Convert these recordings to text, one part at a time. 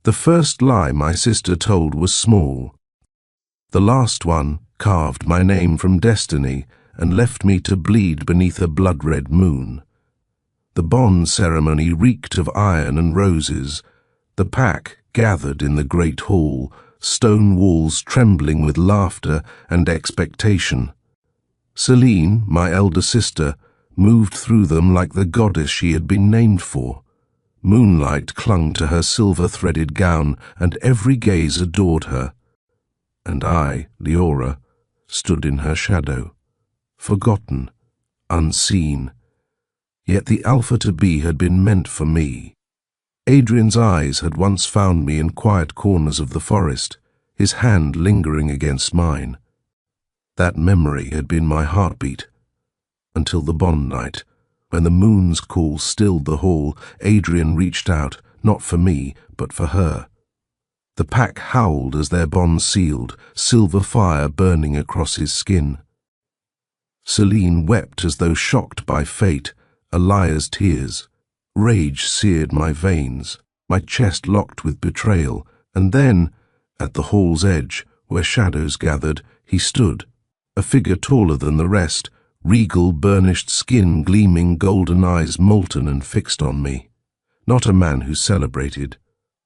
The first lie my sister told was small. The last one carved my name from destiny and left me to bleed beneath a blood-red moon. The bond ceremony reeked of iron and roses. The pack gathered in the great hall, stone walls trembling with laughter and expectation. Celine, my elder sister, moved through them like the goddess she had been named for. Moonlight clung to her silver-threaded gown, and every gaze adored her. And I, Leora, stood in her shadow, forgotten, unseen. Yet the Alpha-to-Be had been meant for me. Adrian's eyes had once found me in quiet corners of the forest, his hand lingering against mine. That memory had been my heartbeat, until the bond night, when the moon's call stilled the hall. Adrian reached out, not for me, but for her. The pack howled as their bond sealed, silver fire burning across his skin. Celine wept as though shocked by fate, a liar's tears. Rage seared my veins, my chest locked with betrayal, and then, at the hall's edge, where shadows gathered, he stood, a figure taller than the rest, regal burnished skin gleaming, golden eyes molten and fixed on me. Not a man who celebrated,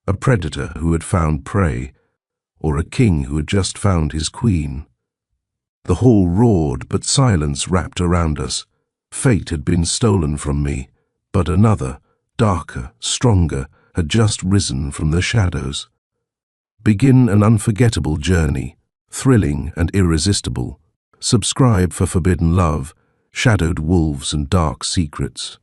a predator who had found prey, or a king who had just found his queen. The hall roared, but silence wrapped around us. Fate had been stolen from me, but another, darker, stronger, had just risen from the shadows. Begin an unforgettable journey, thrilling and irresistible. Subscribe for Forbidden Love, Shadowed Wolves and Dark Secrets.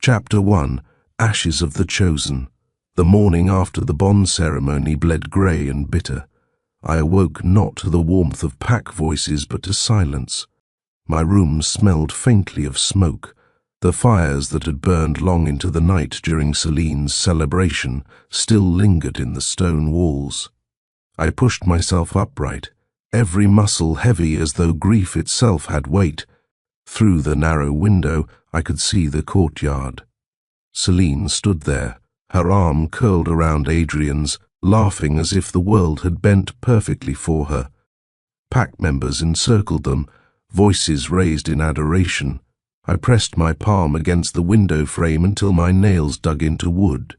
Chapter 1, Ashes of the Chosen. The morning after the bond ceremony bled grey and bitter. I awoke not to the warmth of pack voices but to silence. My room smelled faintly of smoke. The fires that had burned long into the night during Celine's celebration still lingered in the stone walls. I pushed myself upright, every muscle heavy as though grief itself had weight. Through the narrow window I could see the courtyard. Celine stood there, her arm curled around Adrian's, laughing as if the world had bent perfectly for her. Pack members encircled them, voices raised in adoration. I pressed my palm against the window frame until my nails dug into wood.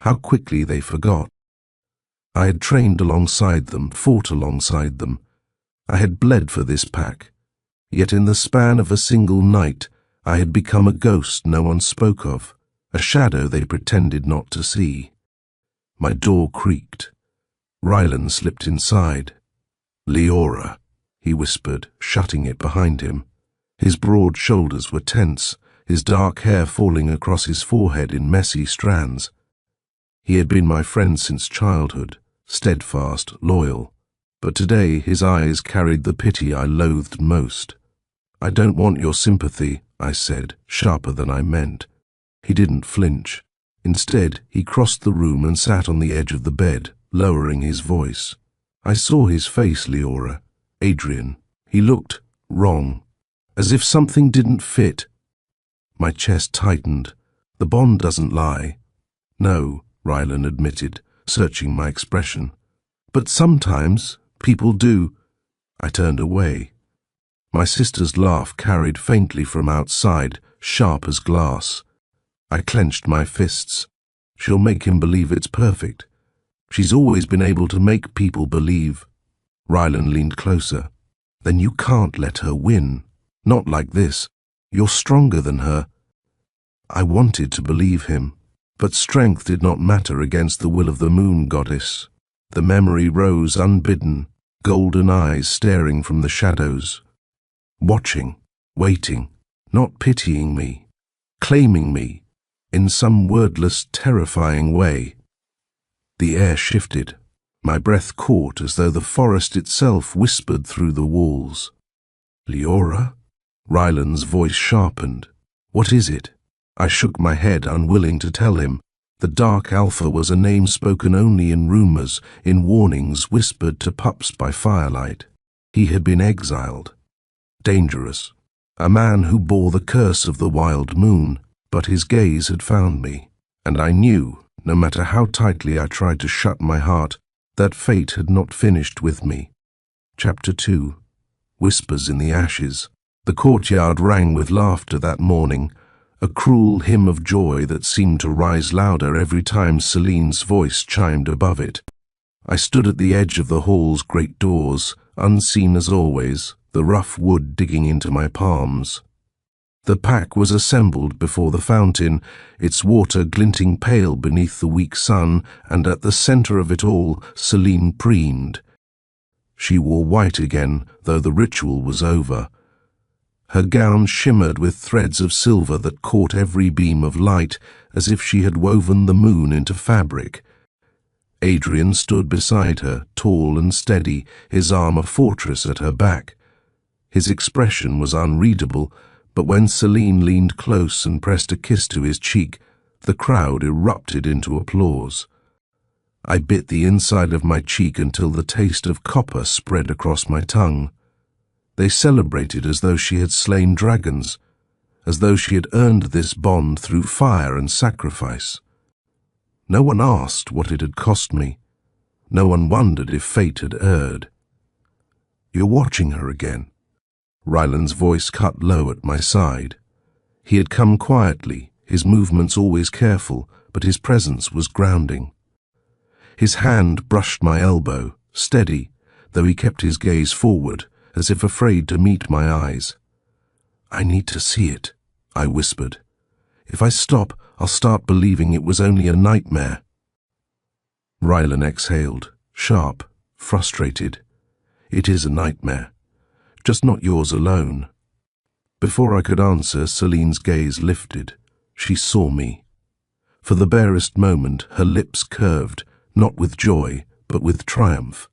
How quickly they forgot. I had trained alongside them, fought alongside them. I had bled for this pack. Yet in the span of a single night, I had become a ghost no one spoke of, a shadow they pretended not to see. My door creaked. Rylan slipped inside. "Leora," he whispered, shutting it behind him. His broad shoulders were tense, his dark hair falling across his forehead in messy strands. He had been my friend since childhood, steadfast, loyal, but today his eyes carried the pity I loathed most. "I don't want your sympathy," I said, sharper than I meant. He didn't flinch. Instead, he crossed the room and sat on the edge of the bed, lowering his voice. I saw his face, Leora. Adrian. He looked wrong, as if something didn't fit. My chest tightened. "The bond doesn't lie." "No," Rylan admitted, searching my expression. "But sometimes people do." I turned away. My sister's laugh carried faintly from outside, sharp as glass. I clenched my fists. She'll make him believe it's perfect. She's always been able to make people believe. Rylan leaned closer. "Then you can't let her win. Not like this. You're stronger than her." I wanted to believe him, but strength did not matter against the will of the moon goddess. The memory rose unbidden, golden eyes staring from the shadows. Watching, waiting, not pitying me, claiming me, in some wordless, terrifying way. The air shifted. My breath caught as though the forest itself whispered through the walls. "Leora?" Rylan's voice sharpened. "What is it?" I shook my head, unwilling to tell him. The Dark Alpha was a name spoken only in rumors, in warnings whispered to pups by firelight. He had been exiled. Dangerous. A man who bore the curse of the wild moon. But his gaze had found me, and I knew, No matter how tightly I tried to shut my heart, that fate had not finished with me. Chapter 2. Whispers in the Ashes. The courtyard rang with laughter that morning, a cruel hymn of joy that seemed to rise louder every time Celine's voice chimed above it. I stood at the edge of the hall's great doors, unseen as always, the rough wood digging into my palms. The pack was assembled before the fountain, its water glinting pale beneath the weak sun, and at the center of it all, Celine preened. She wore white again, though the ritual was over. Her gown shimmered with threads of silver that caught every beam of light, as if she had woven the moon into fabric. Adrian stood beside her, tall and steady, his arm a fortress at her back. His expression was unreadable, but when Celine leaned close and pressed a kiss to his cheek, the crowd erupted into applause. I bit the inside of my cheek until the taste of copper spread across my tongue. They celebrated as though she had slain dragons, as though she had earned this bond through fire and sacrifice. No one asked what it had cost me. No one wondered if fate had erred. "You're watching her again." Ryland's voice cut low at my side. He had come quietly, his movements always careful, but his presence was grounding. His hand brushed my elbow, steady, though he kept his gaze forward, as if afraid to meet my eyes. "I need to see it," I whispered. "If I stop, I'll start believing it was only a nightmare." Ryland exhaled, sharp, frustrated. "It is a nightmare. Just not yours alone." Before I could answer, Celine's gaze lifted. She saw me. For the barest moment, her lips curved, not with joy, but with triumph.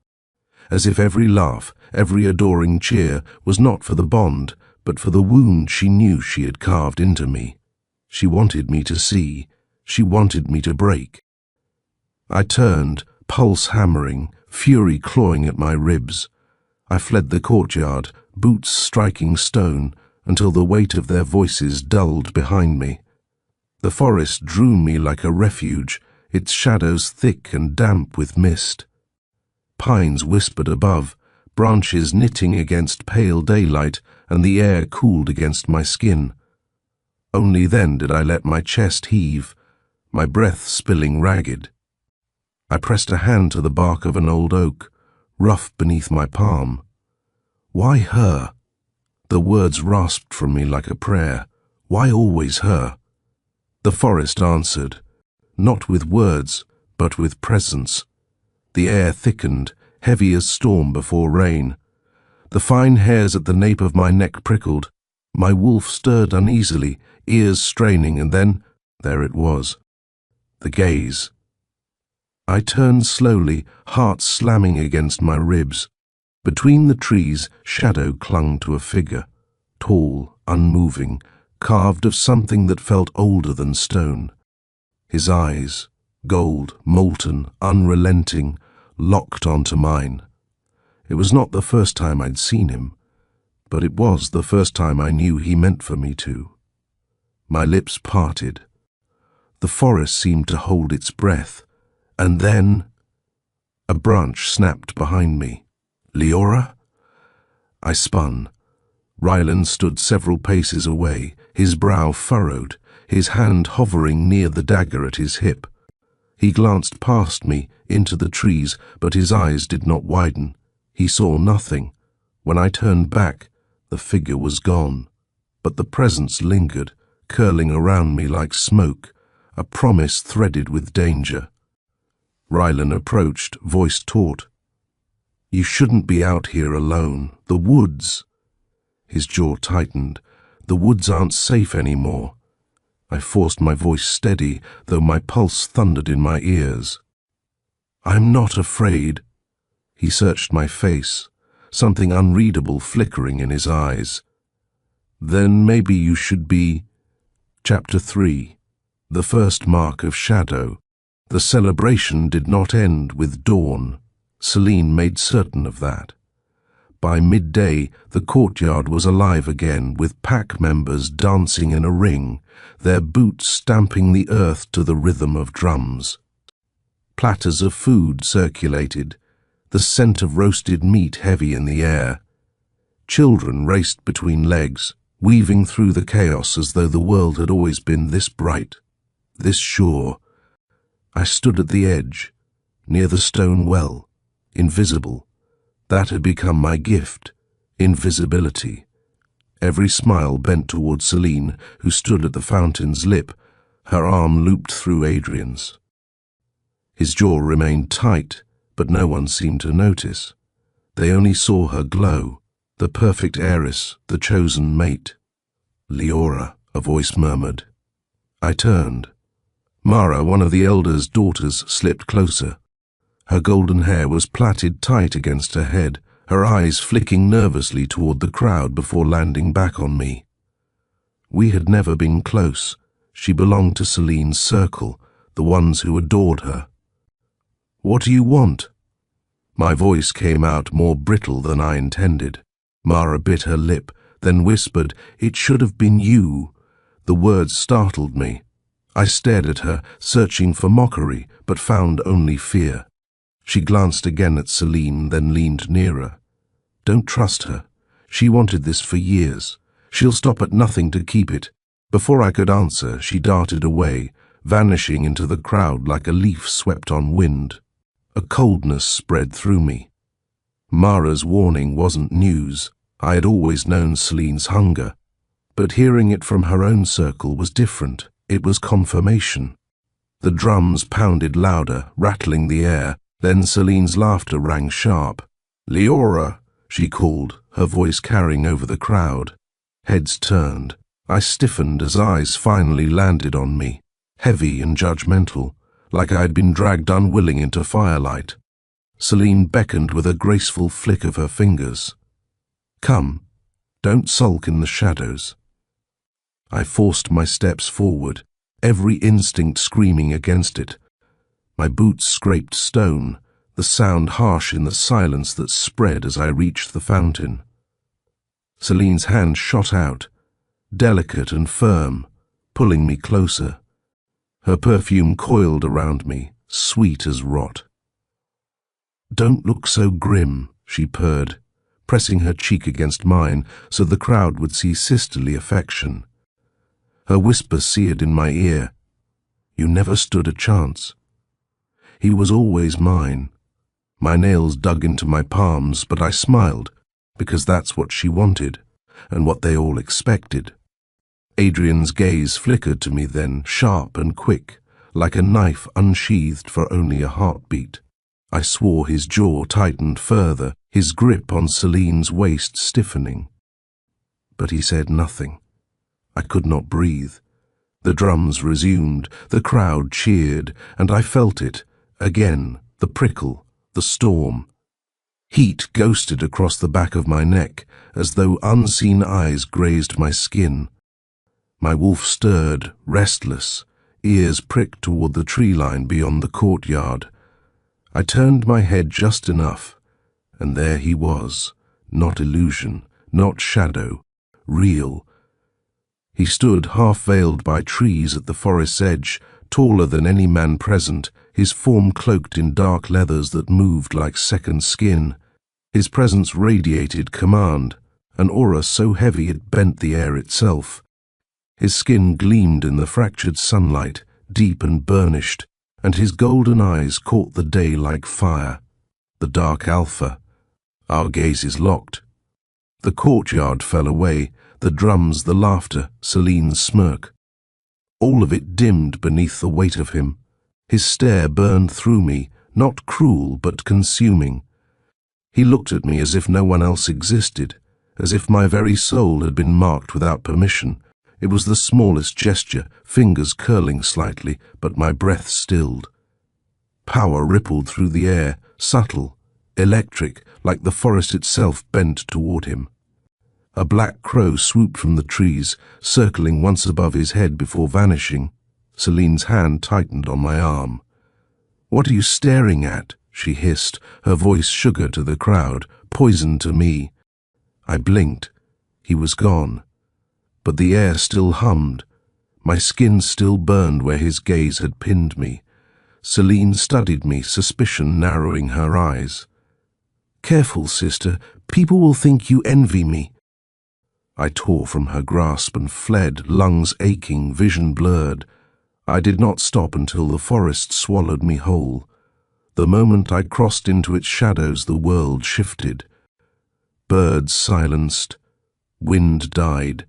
As if every laugh, every adoring cheer was not for the bond, but for the wound she knew she had carved into me. She wanted me to see. She wanted me to break. I turned, pulse hammering, fury clawing at my ribs. I fled the courtyard, boots striking stone, until the weight of their voices dulled behind me. The forest drew me like a refuge, its shadows thick and damp with mist. Pines whispered above, branches knitting against pale daylight, and the air cooled against my skin. Only then did I let my chest heave, my breath spilling ragged. I pressed a hand to the bark of an old oak, rough beneath my palm. "Why her?" The words rasped from me like a prayer. "Why always her?" The forest answered, not with words, but with presence. The air thickened, heavy as storm before rain. The fine hairs at the nape of my neck prickled. My wolf stirred uneasily, ears straining, and then, there it was. The gaze. I turned slowly, heart slamming against my ribs. Between the trees, shadow clung to a figure, tall, unmoving, carved of something that felt older than stone. His eyes, gold, molten, unrelenting, locked onto mine. It was not the first time I'd seen him, but it was the first time I knew he meant for me to. My lips parted. The forest seemed to hold its breath, and then a branch snapped behind me. "Leora?" I spun. Ryland stood several paces away, his brow furrowed, his hand hovering near the dagger at his hip. He glanced past me, into the trees, but his eyes did not widen. He saw nothing. When I turned back, the figure was gone, but the presence lingered, curling around me like smoke, a promise threaded with danger. Ryland approached, voice taut. "You shouldn't be out here alone. The woods." His jaw tightened. "The woods aren't safe anymore." I forced my voice steady, though my pulse thundered in my ears. "I'm not afraid." He searched my face, something unreadable flickering in his eyes. "Then maybe you should be." Chapter 3. The first mark of shadow. The celebration did not end with dawn. Celine made certain of that. By midday, the courtyard was alive again, with pack members dancing in a ring, their boots stamping the earth to the rhythm of drums. Platters of food circulated, the scent of roasted meat heavy in the air. Children raced between legs, weaving through the chaos as though the world had always been this bright, this sure. I stood at the edge, near the stone well, invisible. That had become my gift, invisibility. Every smile bent toward Celine, who stood at the fountain's lip, her arm looped through Adrian's. His jaw remained tight, but no one seemed to notice. They only saw her glow, the perfect heiress, the chosen mate. "Leora," a voice murmured. I turned. Mara, one of the elders' daughters, slipped closer. Her golden hair was plaited tight against her head, her eyes flicking nervously toward the crowd before landing back on me. We had never been close. She belonged to Celine's circle, the ones who adored her. "What do you want?" My voice came out more brittle than I intended. Mara bit her lip, then whispered, "It should have been you." The words startled me. I stared at her, searching for mockery, but found only fear. She glanced again at Celine, then leaned nearer. "Don't trust her. She wanted this for years. She'll stop at nothing to keep it." Before I could answer, she darted away, vanishing into the crowd like a leaf swept on wind. A coldness spread through me. Mara's warning wasn't news. I had always known Celine's hunger. But hearing it from her own circle was different. It was confirmation. The drums pounded louder, rattling the air. Then Celine's laughter rang sharp. "Leora," she called, her voice carrying over the crowd. Heads turned. I stiffened as eyes finally landed on me, heavy and judgmental, like I had been dragged unwilling into firelight. Celine beckoned with a graceful flick of her fingers. "Come, don't sulk in the shadows." I forced my steps forward, every instinct screaming against it. My boots scraped stone, the sound harsh in the silence that spread as I reached the fountain. Celine's hand shot out, delicate and firm, pulling me closer. Her perfume coiled around me, sweet as rot. "Don't look so grim," she purred, pressing her cheek against mine so the crowd would see sisterly affection. Her whisper seared in my ear. "You never stood a chance." He was always mine. My nails dug into my palms, but I smiled, because that's what she wanted, and what they all expected. Adrian's gaze flickered to me then, sharp and quick, like a knife unsheathed for only a heartbeat. I swore his jaw tightened further, his grip on Celine's waist stiffening. But he said nothing. I could not breathe. The drums resumed, the crowd cheered, and I felt it, again, the prickle, the storm. Heat ghosted across the back of my neck, as though unseen eyes grazed my skin. My wolf stirred, restless, ears pricked toward the tree line beyond the courtyard. I turned my head just enough, and there he was, not illusion, not shadow, real. He stood half-veiled by trees at the forest's edge, taller than any man present, his form cloaked in dark leathers that moved like second skin. His presence radiated command, an aura so heavy it bent the air itself. His skin gleamed in the fractured sunlight, deep and burnished, and his golden eyes caught the day like fire. The dark alpha. Our gazes locked. The courtyard fell away, the drums, the laughter, Celine's smirk. All of it dimmed beneath the weight of him. His stare burned through me, not cruel but consuming. He looked at me as if no one else existed, as if my very soul had been marked without permission. It was the smallest gesture, fingers curling slightly, but my breath stilled. Power rippled through the air, subtle, electric, like the forest itself bent toward him. A black crow swooped from the trees, circling once above his head before vanishing. Celine's hand tightened on my arm. "What are you staring at?" she hissed, her voice sugar to the crowd, poison to me. I blinked. He was gone. But the air still hummed. My skin still burned where his gaze had pinned me. Celine studied me, suspicion narrowing her eyes. "Careful, sister. People will think you envy me." I tore from her grasp and fled, lungs aching, vision blurred. I did not stop until the forest swallowed me whole. The moment I crossed into its shadows, the world shifted. Birds silenced. Wind died.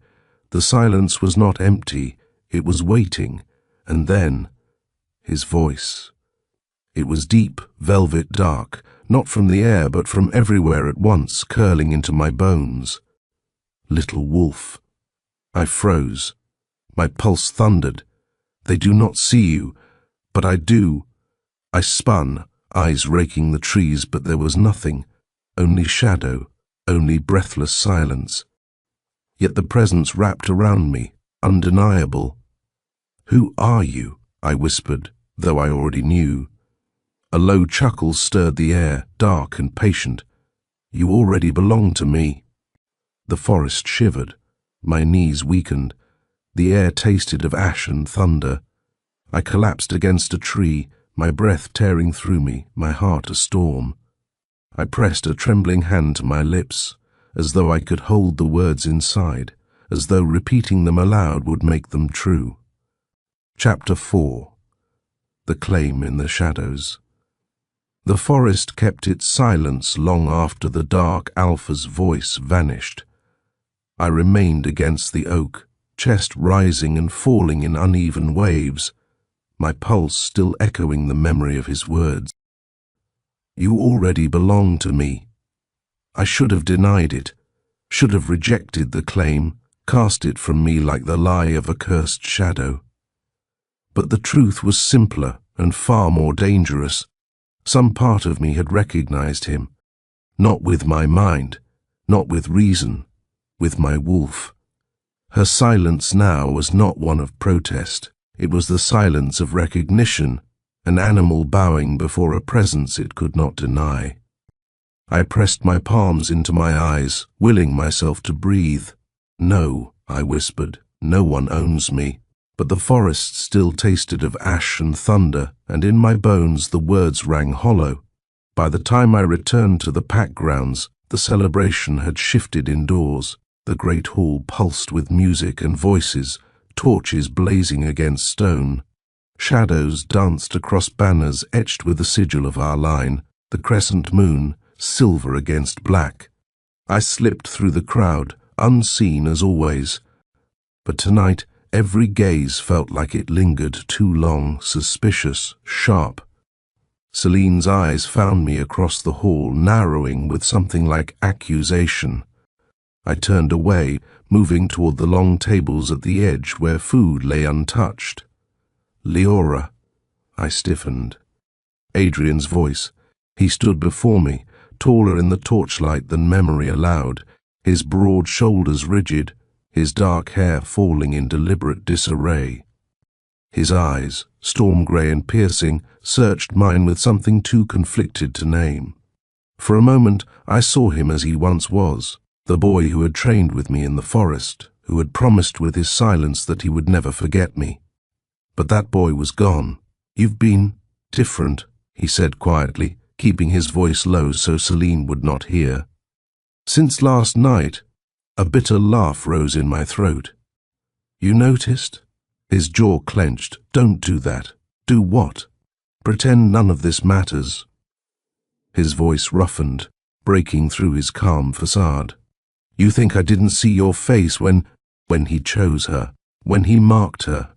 The silence was not empty. It was waiting. And then, his voice. It was deep, velvet dark, not from the air but from everywhere at once, curling into my bones. "Little wolf." I froze. My pulse thundered. "They do not see you, but I do." I spun, eyes raking the trees, but there was nothing, only shadow, only breathless silence. Yet the presence wrapped around me, undeniable. "Who are you?" I whispered, though I already knew. A low chuckle stirred the air, dark and patient. "You already belong to me." The forest shivered. My knees weakened. The air tasted of ash and thunder. I collapsed against a tree, my breath tearing through me, my heart a storm. I pressed a trembling hand to my lips, as though I could hold the words inside, as though repeating them aloud would make them true. Chapter 4. The Claim in the Shadows. The forest kept its silence long after the dark alpha's voice vanished. I remained against the oak, chest rising and falling in uneven waves, my pulse still echoing the memory of his words. "You already belong to me." I should have denied it, should have rejected the claim, cast it from me like the lie of a cursed shadow. But the truth was simpler and far more dangerous. Some part of me had recognized him, not with my mind, not with reason, with my wolf. Her silence now was not one of protest. It was the silence of recognition, an animal bowing before a presence it could not deny. I pressed my palms into my eyes, willing myself to breathe. "No," I whispered, "no one owns me." But the forest still tasted of ash and thunder, and in my bones the words rang hollow. By the time I returned to the pack grounds, the celebration had shifted indoors. The great hall pulsed with music and voices, torches blazing against stone. Shadows danced across banners etched with the sigil of our line, the crescent moon, silver against black. I slipped through the crowd, unseen as always. But tonight, every gaze felt like it lingered too long, suspicious, sharp. Celine's eyes found me across the hall, narrowing with something like accusation. I turned away, moving toward the long tables at the edge where food lay untouched. "Leora." I stiffened. Adrian's voice. He stood before me, taller in the torchlight than memory allowed, his broad shoulders rigid, his dark hair falling in deliberate disarray. His eyes, storm-grey and piercing, searched mine with something too conflicted to name. For a moment I saw him as he once was, the boy who had trained with me in the forest, who had promised with his silence that he would never forget me. But that boy was gone. "You've been different," he said quietly, keeping his voice low so Celine would not hear. "Since last night." A bitter laugh rose in my throat. "You noticed?" His jaw clenched. "Don't do that." "Do what?" "Pretend none of this matters." His voice roughened, breaking through his calm facade. "You think I didn't see your face when he chose her, when he marked her?"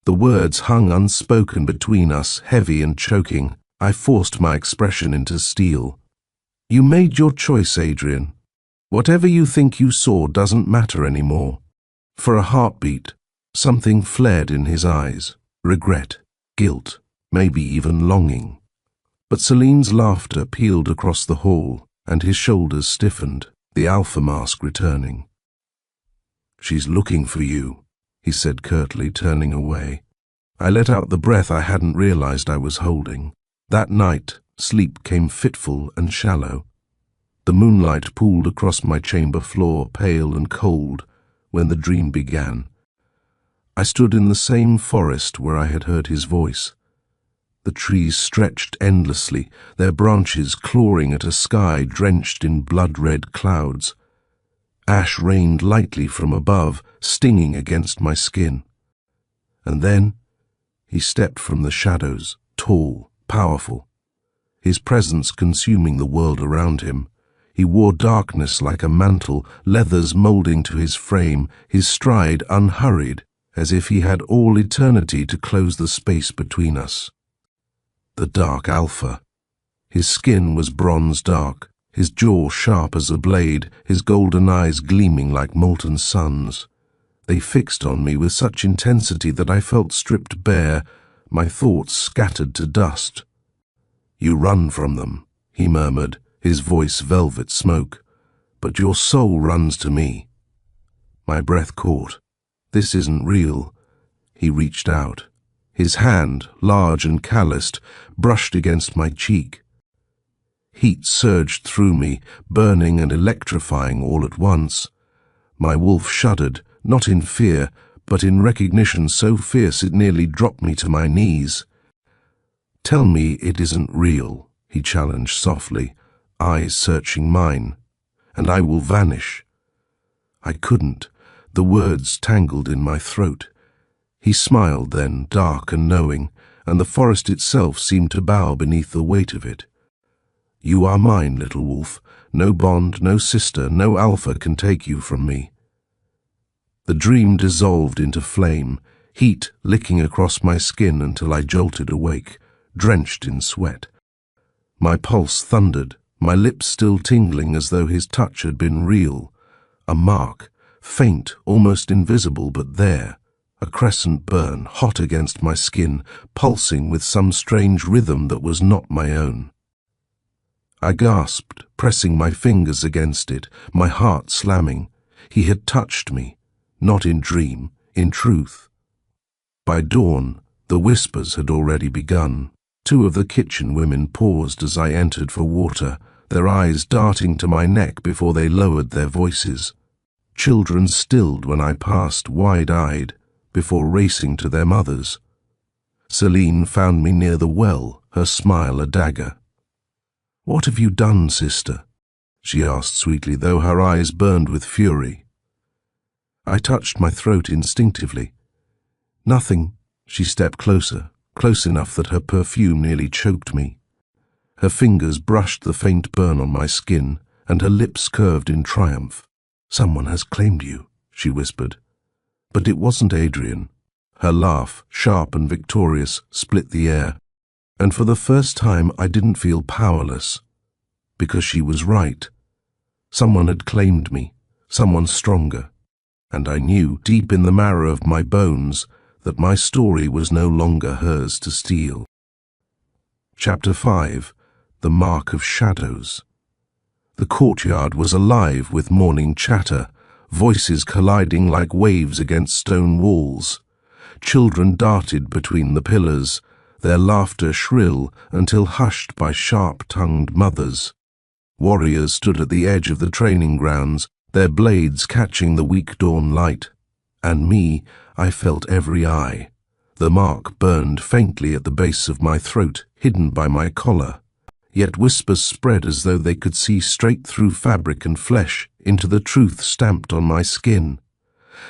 The words hung unspoken between us, heavy and choking. I forced my expression into steel. "You made your choice, Adrian. Whatever you think you saw doesn't matter anymore." For a heartbeat, something flared in his eyes. Regret, guilt, maybe even longing. But Celine's laughter peeled across the hall, and his shoulders stiffened, the alpha mask returning. "She's looking for you," he said curtly, turning away. I let out the breath I hadn't realized I was holding. That night, sleep came fitful and shallow. The moonlight pooled across my chamber floor, pale and cold, when the dream began. I stood in the same forest where I had heard his voice. The trees stretched endlessly, their branches clawing at a sky drenched in blood-red clouds. Ash rained lightly from above, stinging against my skin. And then he stepped from the shadows, tall, powerful, his presence consuming the world around him. He wore darkness like a mantle, leathers molding to his frame, his stride unhurried, as if he had all eternity to close the space between us. The Dark Alpha. His skin was bronze dark, his jaw sharp as a blade, his golden eyes gleaming like molten suns. They fixed on me with such intensity that I felt stripped bare, my thoughts scattered to dust. "You run from them," he murmured, his voice velvet smoke, "but your soul runs to me." My breath caught. This isn't real. He reached out. His hand, large and calloused, brushed against my cheek. Heat surged through me, burning and electrifying all at once. My wolf shuddered, not in fear, but in recognition so fierce it nearly dropped me to my knees. "Tell me it isn't real," he challenged softly, eyes searching mine, "and I will vanish." I couldn't. The words tangled in my throat. He smiled then, dark and knowing, and the forest itself seemed to bow beneath the weight of it. "You are mine, little wolf. No bond, no sister, no alpha can take you from me." The dream dissolved into flame, heat licking across my skin until I jolted awake, drenched in sweat. My pulse thundered, my lips still tingling as though his touch had been real. A mark, faint, almost invisible, but there. A crescent burn, hot against my skin, pulsing with some strange rhythm that was not my own. I gasped, pressing my fingers against it, my heart slamming. He had touched me, not in dream, in truth. By dawn, the whispers had already begun. Two of the kitchen women paused as I entered for water, their eyes darting to my neck before they lowered their voices. Children stilled when I passed, wide-eyed, before racing to their mothers. Celine found me near the well, her smile a dagger. "What have you done, sister?" she asked sweetly, though her eyes burned with fury. I touched my throat instinctively. "Nothing." She stepped closer, close enough that her perfume nearly choked me. Her fingers brushed the faint burn on my skin, and her lips curved in triumph. "Someone has claimed you," she whispered. But it wasn't Adrian. Her laugh, sharp and victorious, split the air. And for the first time I didn't feel powerless. Because she was right. Someone had claimed me, someone stronger. And I knew, deep in the marrow of my bones, that my story was no longer hers to steal. Chapter 5. The Mark of Shadows. The courtyard was alive with morning chatter, voices colliding like waves against stone walls. Children darted between the pillars, their laughter shrill until hushed by sharp-tongued mothers. Warriors stood at the edge of the training grounds, their blades catching the weak dawn light. And me, I felt every eye. The mark burned faintly at the base of my throat, hidden by my collar. Yet whispers spread as though they could see straight through fabric and flesh into the truth stamped on my skin.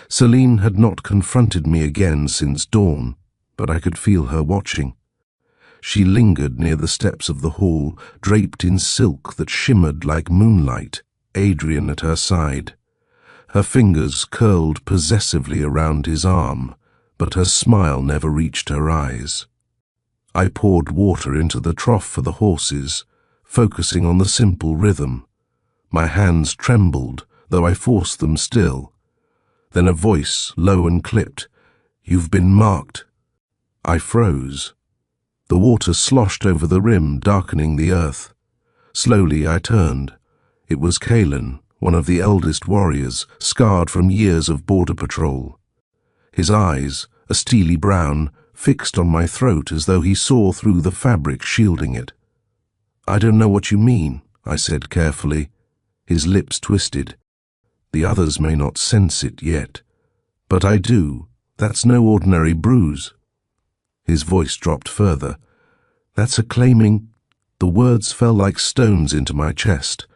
Celine had not confronted me again since dawn, but I could feel her watching. She lingered near the steps of the hall, draped in silk that shimmered like moonlight, Adrian at her side. Her fingers curled possessively around his arm, but her smile never reached her eyes. I poured water into the trough for the horses, focusing on the simple rhythm. My hands trembled, though I forced them still. Then a voice, low and clipped, "You've been marked." I froze. The water sloshed over the rim, darkening the earth. Slowly I turned. It was Kalen, one of the eldest warriors, scarred from years of border patrol. His eyes, a steely brown, fixed on my throat as though he saw through the fabric shielding it. "I don't know what you mean," I said carefully. His lips twisted. The others may not sense it yet, but I do. That's no ordinary bruise. His voice dropped further. That's a claiming. The words fell like stones into my chest.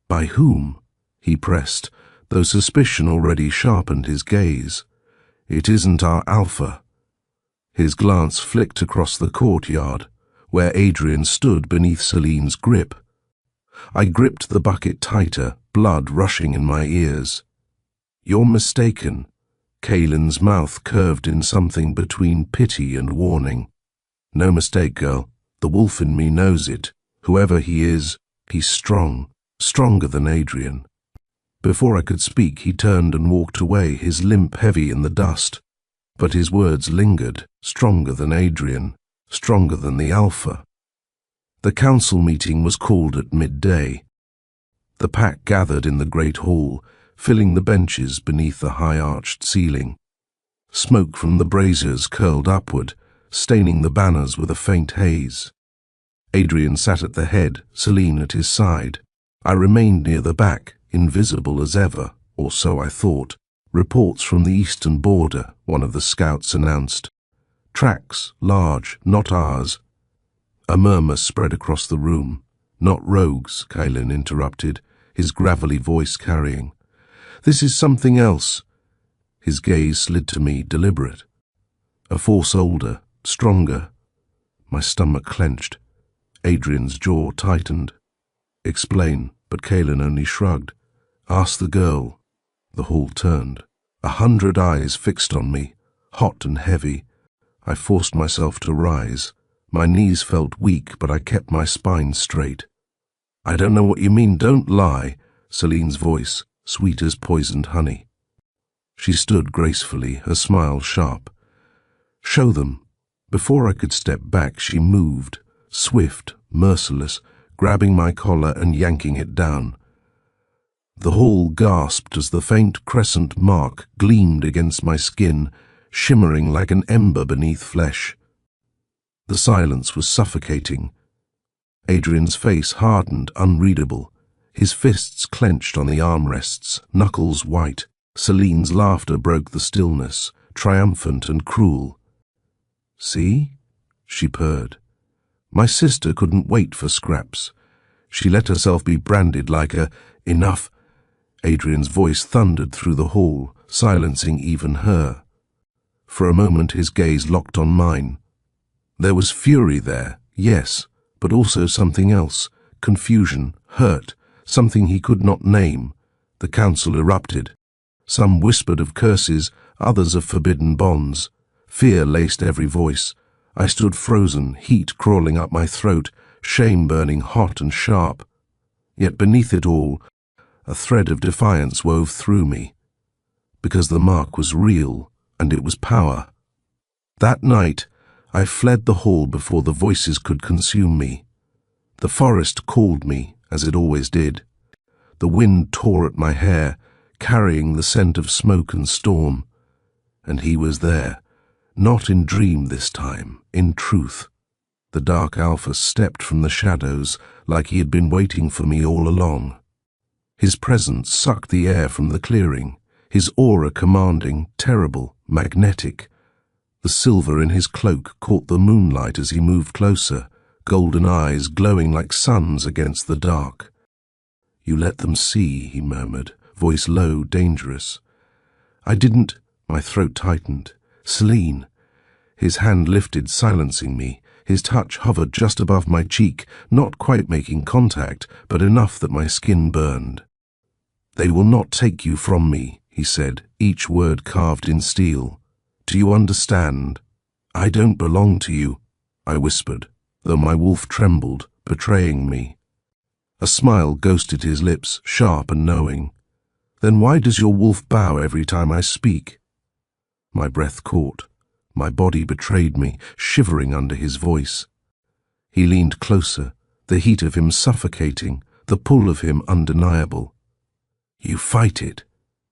By whom? He pressed, though suspicion already sharpened his gaze. It isn't our Alpha. His glance flicked across the courtyard, where Adrian stood beneath Celine's grip. I gripped the bucket tighter, blood rushing in my ears. You're mistaken. Kaylin's mouth curved in something between pity and warning. No mistake, girl. The wolf in me knows it. Whoever he is, he's strong, stronger than Adrian. Before I could speak, he turned and walked away, his limp heavy in the dust. But his words lingered, stronger than Adrian, stronger than the Alpha. The council meeting was called at midday. The pack gathered in the great hall, filling the benches beneath the high-arched ceiling. Smoke from the braziers curled upward, staining the banners with a faint haze. Adrian sat at the head, Celine at his side. I remained near the back, invisible as ever, or so I thought. Reports from the eastern border, one of the scouts announced. Tracks, large, not ours. A murmur spread across the room. Not rogues, Kaylin interrupted, his gravelly voice carrying. This is something else. His gaze slid to me, deliberate. A force older, stronger. My stomach clenched. Adrian's jaw tightened. Explain, but Kaylin only shrugged. Ask the girl. The hall turned. 100 eyes fixed on me, hot and heavy. I forced myself to rise. My knees felt weak, but I kept my spine straight. I don't know what you mean, don't lie, Celine's voice, sweet as poisoned honey. She stood gracefully, her smile sharp. Show them. Before I could step back, she moved, swift, merciless, grabbing my collar and yanking it down. The hall gasped as the faint crescent mark gleamed against my skin, shimmering like an ember beneath flesh. The silence was suffocating. Adrian's face hardened, unreadable. His fists clenched on the armrests, knuckles white. Celine's laughter broke the stillness, triumphant and cruel. See? She purred. My sister couldn't wait for scraps. She let herself be branded like a enough. Adrian's voice thundered through the hall, silencing even her. For a moment his gaze locked on mine. There was fury there, yes, but also something else, confusion, hurt, something he could not name. The council erupted. Some whispered of curses, others of forbidden bonds. Fear laced every voice. I stood frozen, heat crawling up my throat, shame burning hot and sharp. Yet beneath it all, a thread of defiance wove through me. Because the mark was real, and it was power. That night, I fled the hall before the voices could consume me. The forest called me, as it always did. The wind tore at my hair, carrying the scent of smoke and storm. And he was there, not in dream this time, in truth. The dark Alpha stepped from the shadows like he had been waiting for me all along. His presence sucked the air from the clearing, his aura commanding, terrible, magnetic. The silver in his cloak caught the moonlight as he moved closer, golden eyes glowing like suns against the dark. You let them see, he murmured, voice low, dangerous. I didn't. My throat tightened. Celine. His hand lifted, silencing me. His touch hovered just above my cheek, not quite making contact, but enough that my skin burned. They will not take you from me, he said, each word carved in steel. Do you understand? I don't belong to you, I whispered, though my wolf trembled, betraying me. A smile ghosted his lips, sharp and knowing. Then why does your wolf bow every time I speak? My breath caught. My body betrayed me, shivering under his voice. He leaned closer, the heat of him suffocating, the pull of him undeniable. You fight it,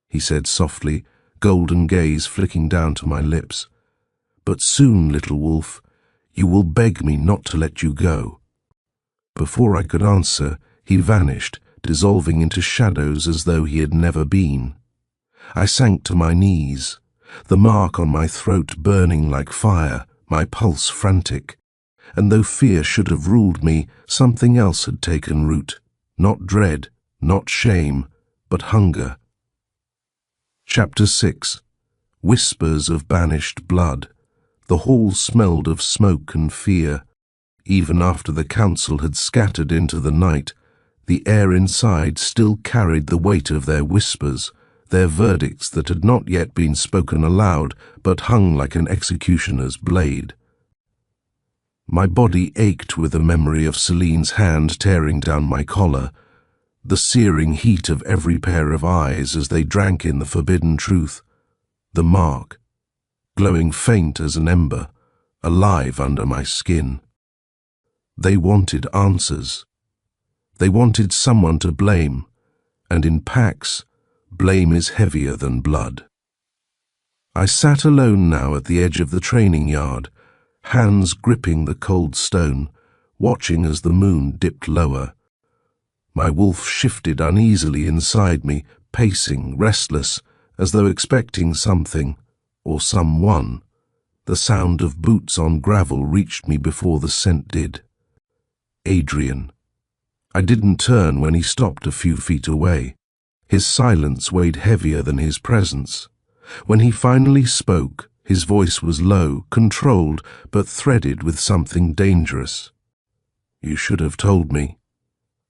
he said softly, golden gaze flicking down to my lips. But soon, little wolf, you will beg me not to let you go. Before I could answer, he vanished, dissolving into shadows as though he had never been. I sank to my knees, the mark on my throat burning like fire, my pulse frantic. And though fear should have ruled me, something else had taken root. Not dread, not shame, but hunger. Chapter 6. Whispers of banished blood. The hall smelled of smoke and fear. Even after the council had scattered into the night, the air inside still carried the weight of their whispers, their verdicts that had not yet been spoken aloud, but hung like an executioner's blade. My body ached with the memory of Celine's hand tearing down my collar, the searing heat of every pair of eyes as they drank in the forbidden truth, the mark, glowing faint as an ember, alive under my skin. They wanted answers. They wanted someone to blame, and in packs, blame is heavier than blood. I sat alone now at the edge of the training yard, hands gripping the cold stone, watching as the moon dipped lower. My wolf shifted uneasily inside me, pacing, restless, as though expecting something, or someone. The sound of boots on gravel reached me before the scent did. Adrian. I didn't turn when he stopped a few feet away. His silence weighed heavier than his presence. When he finally spoke, his voice was low, controlled, but threaded with something dangerous. "You should have told me."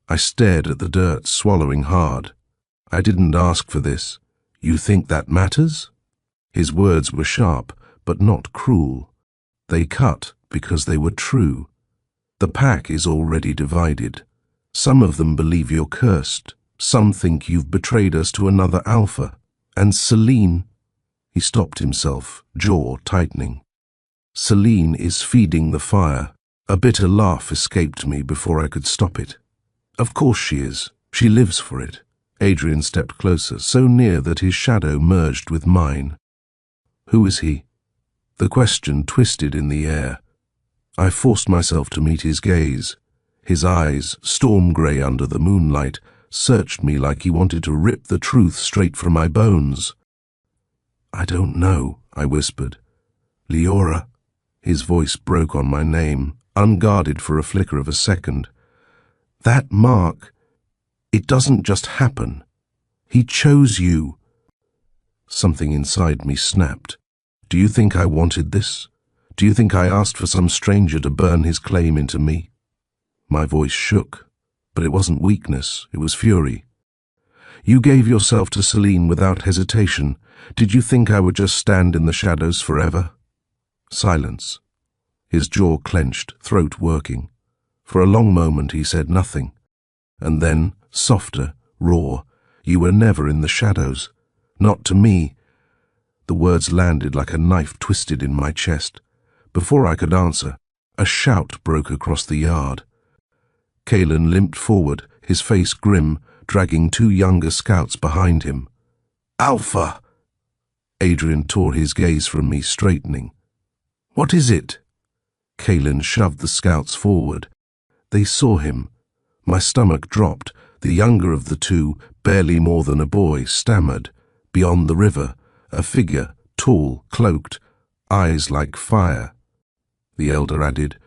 I stared at the dirt, swallowing hard. "I didn't ask for this. You think that matters?" His words were sharp, but not cruel. They cut because they were true. The pack is already divided. Some of them believe you're cursed. Some think you've betrayed us to another alpha. And Celine... He stopped himself, jaw tightening. Celine is feeding the fire. A bitter laugh escaped me before I could stop it. Of course she is. She lives for it. Adrian stepped closer, so near that his shadow merged with mine. Who is he? The question twisted in the air. I forced myself to meet his gaze. His eyes, storm-grey under the moonlight, searched me like he wanted to rip the truth straight from my bones. "I don't know," I whispered. "Leora." His voice broke on my name, unguarded for a flicker of a second. "That mark, it doesn't just happen. He chose you." Something inside me snapped. "Do you think I wanted this? Do you think I asked for some stranger to burn his claim into me?" My voice shook, but it wasn't weakness, it was fury. "You gave yourself to Celine without hesitation. Did you think I would just stand in the shadows forever?" Silence. His jaw clenched, throat working. For a long moment he said nothing. And then, softer, raw, "You were never in the shadows. Not to me." The words landed like a knife twisted in my chest. Before I could answer, a shout broke across the yard. Kalen limped forward, his face grim, dragging two younger scouts behind him. "Alpha!" Adrian tore his gaze from me, straightening. "What is it?" Kalen shoved the scouts forward. They saw him. My stomach dropped. The younger of the two, barely more than a boy, stammered. Beyond the river, a figure, tall, cloaked, eyes like fire. The elder added,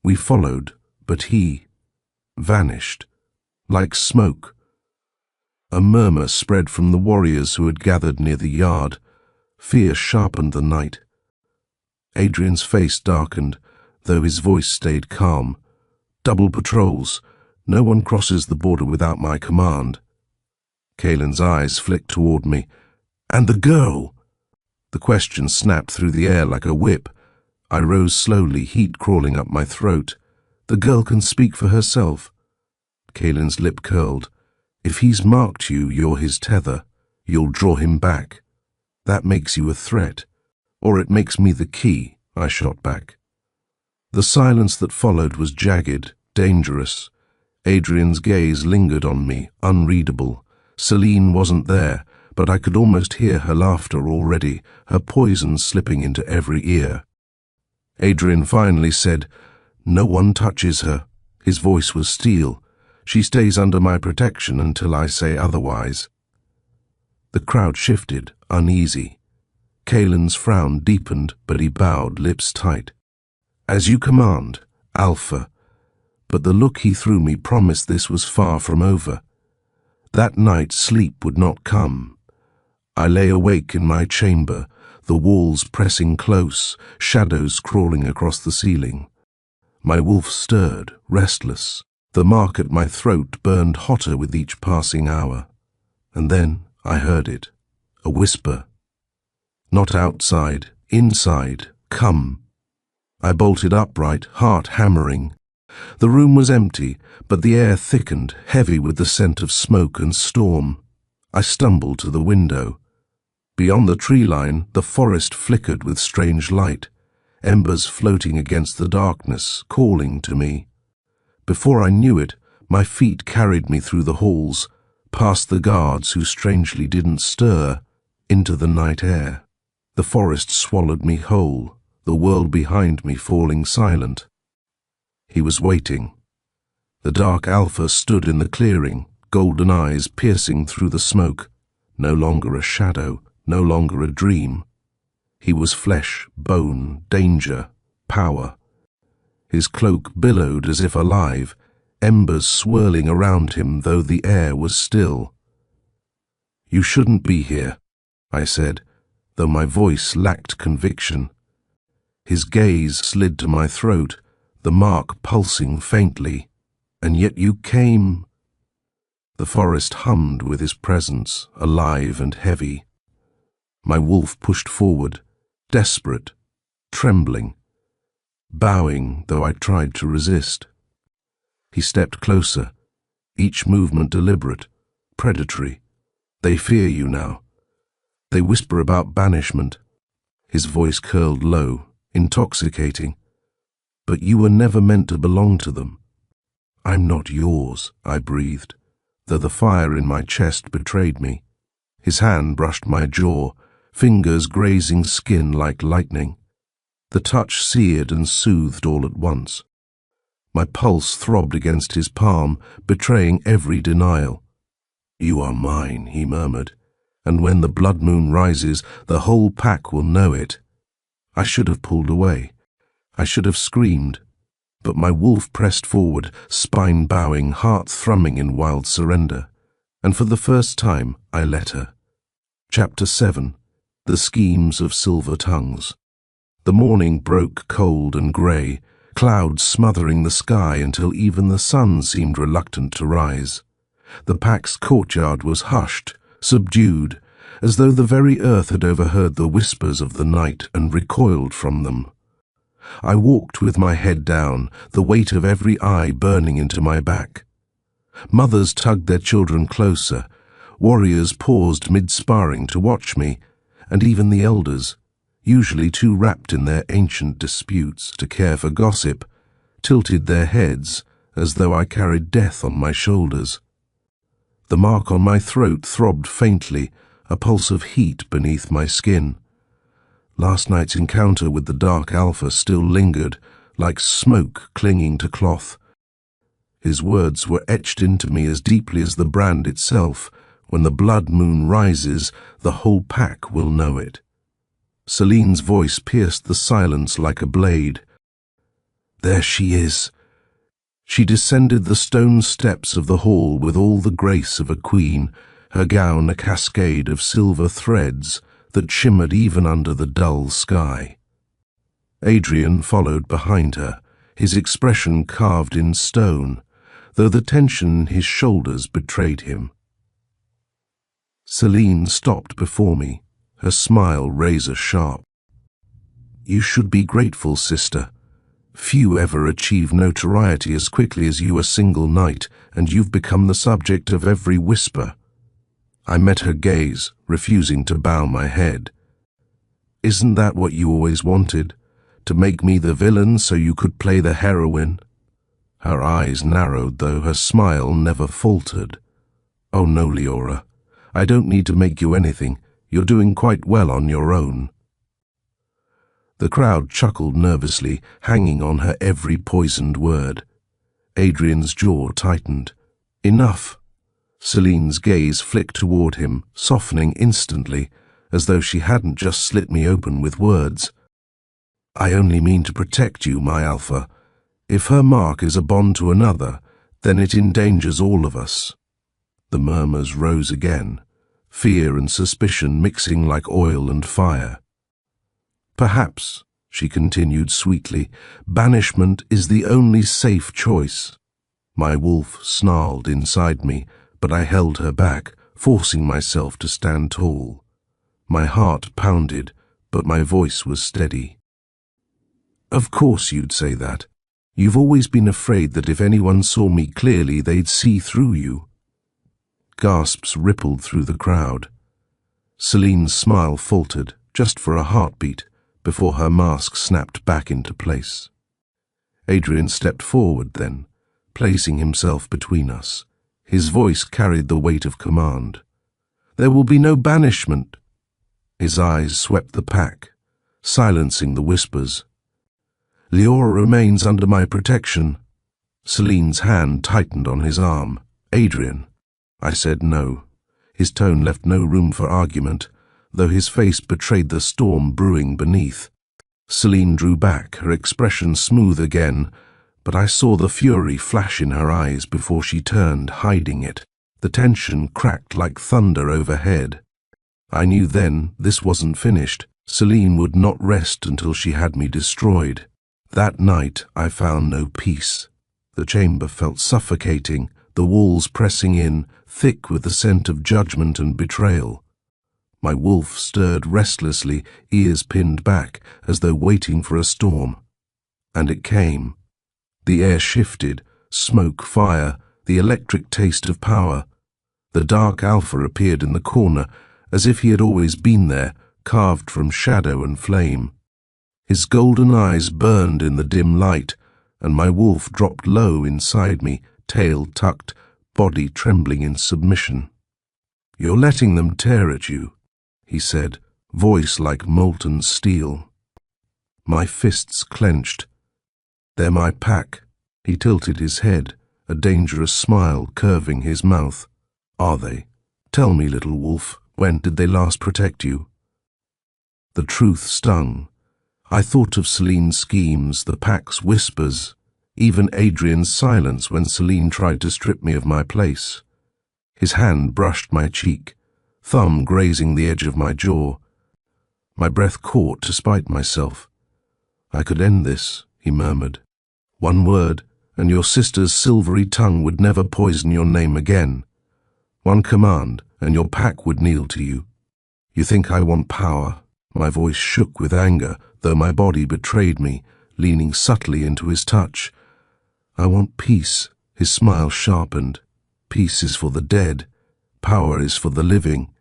"We followed, but he vanished, like smoke." A murmur spread from the warriors who had gathered near the yard. Fear sharpened the night. Adrian's face darkened, though his voice stayed calm. "Double patrols. No one crosses the border without my command." Kalen's eyes flicked toward me. "And the girl?" The question snapped through the air like a whip. I rose slowly, heat crawling up my throat. "The girl can speak for herself." Kalen's lip curled. "If he's marked you, you're his tether. You'll draw him back. That makes you a threat. Or it makes me the key," I shot back. The silence that followed was jagged, dangerous. Adrian's gaze lingered on me, unreadable. Celine wasn't there, but I could almost hear her laughter already, her poison slipping into every ear. Adrian finally said, "No one touches her." His voice was steel. She stays under my protection until I say otherwise." The crowd shifted, uneasy. Kaelin's frown deepened, but he bowed, lips tight. "As you command, Alpha." But the look he threw me promised this was far from over. That night sleep would not come. I lay awake in my chamber, the walls pressing close, shadows crawling across the ceiling. My wolf stirred, restless. The mark at my throat burned hotter with each passing hour. And then I heard it, a whisper. "Not outside, inside, come." I bolted upright, heart hammering. The room was empty, but the air thickened, heavy with the scent of smoke and storm. I stumbled to the window. Beyond the tree line, the forest flickered with strange light, embers floating against the darkness, calling to me. Before I knew it, my feet carried me through the halls, past the guards who strangely didn't stir, into the night air. The forest swallowed me whole, the world behind me falling silent. He was waiting. The dark Alpha stood in the clearing, golden eyes piercing through the smoke. No longer a shadow, no longer a dream. He was flesh, bone, danger, power. His cloak billowed as if alive, embers swirling around him though the air was still. "You shouldn't be here," I said, though my voice lacked conviction. His gaze slid to my throat, the mark pulsing faintly. "And yet you came." The forest hummed with his presence, alive and heavy. My wolf pushed forward, desperate, trembling, bowing though I tried to resist. He stepped closer, each movement deliberate, predatory. "They fear you now. They whisper about banishment." His voice curled low, intoxicating. "But you were never meant to belong to them." "I'm not yours," I breathed, though the fire in my chest betrayed me. His hand brushed my jaw, fingers grazing skin like lightning. The touch seared and soothed all at once. My pulse throbbed against his palm, betraying every denial. "You are mine," he murmured, "and when the blood moon rises, the whole pack will know it." I should have pulled away. I should have screamed. But my wolf pressed forward, spine bowing, heart thrumming in wild surrender. And for the first time, I let her. Chapter 7. The Schemes of Silver Tongues. The morning broke cold and grey, clouds smothering the sky until even the sun seemed reluctant to rise. The pack's courtyard was hushed, subdued, as though the very earth had overheard the whispers of the night and recoiled from them. I walked with my head down, the weight of every eye burning into my back. Mothers tugged their children closer, warriors paused mid-sparring to watch me, and even the elders, usually too wrapped in their ancient disputes to care for gossip, tilted their heads as though I carried death on my shoulders. The mark on my throat throbbed faintly, a pulse of heat beneath my skin. Last night's encounter with the dark Alpha still lingered, like smoke clinging to cloth. His words were etched into me as deeply as the brand itself. "When the blood moon rises, the whole pack will know it." Celine's voice pierced the silence like a blade. "There she is." She descended the stone steps of the hall with all the grace of a queen, her gown a cascade of silver threads that shimmered even under the dull sky. Adrian followed behind her, his expression carved in stone, though the tension in his shoulders betrayed him. Celine stopped before me, her smile razor-sharp. "You should be grateful, sister. Few ever achieve notoriety as quickly as you a single night, and you've become the subject of every whisper." I met her gaze, refusing to bow my head. "Isn't that what you always wanted? To make me the villain so you could play the heroine?" Her eyes narrowed, though her smile never faltered. "Oh no, Leora. I don't need to make you anything. You're doing quite well on your own." The crowd chuckled nervously, hanging on her every poisoned word. Adrian's jaw tightened. Enough. Celine's gaze flicked toward him, softening instantly, as though she hadn't just slit me open with words. I only mean to protect you, my Alpha. If her mark is a bond to another, then it endangers all of us. The murmurs rose again, fear and suspicion mixing like oil and fire. Perhaps, she continued sweetly, banishment is the only safe choice. My wolf snarled inside me, but I held her back, forcing myself to stand tall. My heart pounded, but my voice was steady. Of course you'd say that. You've always been afraid that if anyone saw me clearly, they'd see through you. Gasps rippled through the crowd. Celine's smile faltered, just for a heartbeat, before her mask snapped back into place. Adrian stepped forward then, placing himself between us. His voice carried the weight of command. There will be no banishment. His eyes swept the pack, silencing the whispers. Leora remains under my protection. Celine's hand tightened on his arm. Adrian. I said no. His tone left no room for argument, though his face betrayed the storm brewing beneath. Celine drew back, her expression smooth again, but I saw the fury flash in her eyes before she turned, hiding it. The tension cracked like thunder overhead. I knew then this wasn't finished. Celine would not rest until she had me destroyed. That night I found no peace. The chamber felt suffocating, the walls pressing in, thick with the scent of judgment and betrayal. My wolf stirred restlessly, ears pinned back, as though waiting for a storm. And it came. The air shifted, smoke, fire, the electric taste of power. The dark Alpha appeared in the corner, as if he had always been there, carved from shadow and flame. His golden eyes burned in the dim light, and my wolf dropped low inside me, tail tucked, body trembling in submission. You're letting them tear at you, he said, voice like molten steel. My fists clenched. They're my pack. He tilted his head, a dangerous smile curving his mouth. Are they? Tell me, little wolf, when did they last protect you? The truth stung. I thought of Celine's schemes, the pack's whispers, even Adrian's silence when Celine tried to strip me of my place. His hand brushed my cheek, thumb grazing the edge of my jaw. My breath caught despite myself. I could end this, he murmured. One word, and your sister's silvery tongue would never poison your name again. One command, and your pack would kneel to you. You think I want power? My voice shook with anger, though my body betrayed me, leaning subtly into his touch. I want peace. His smile sharpened. Peace is for the dead. Power is for the living.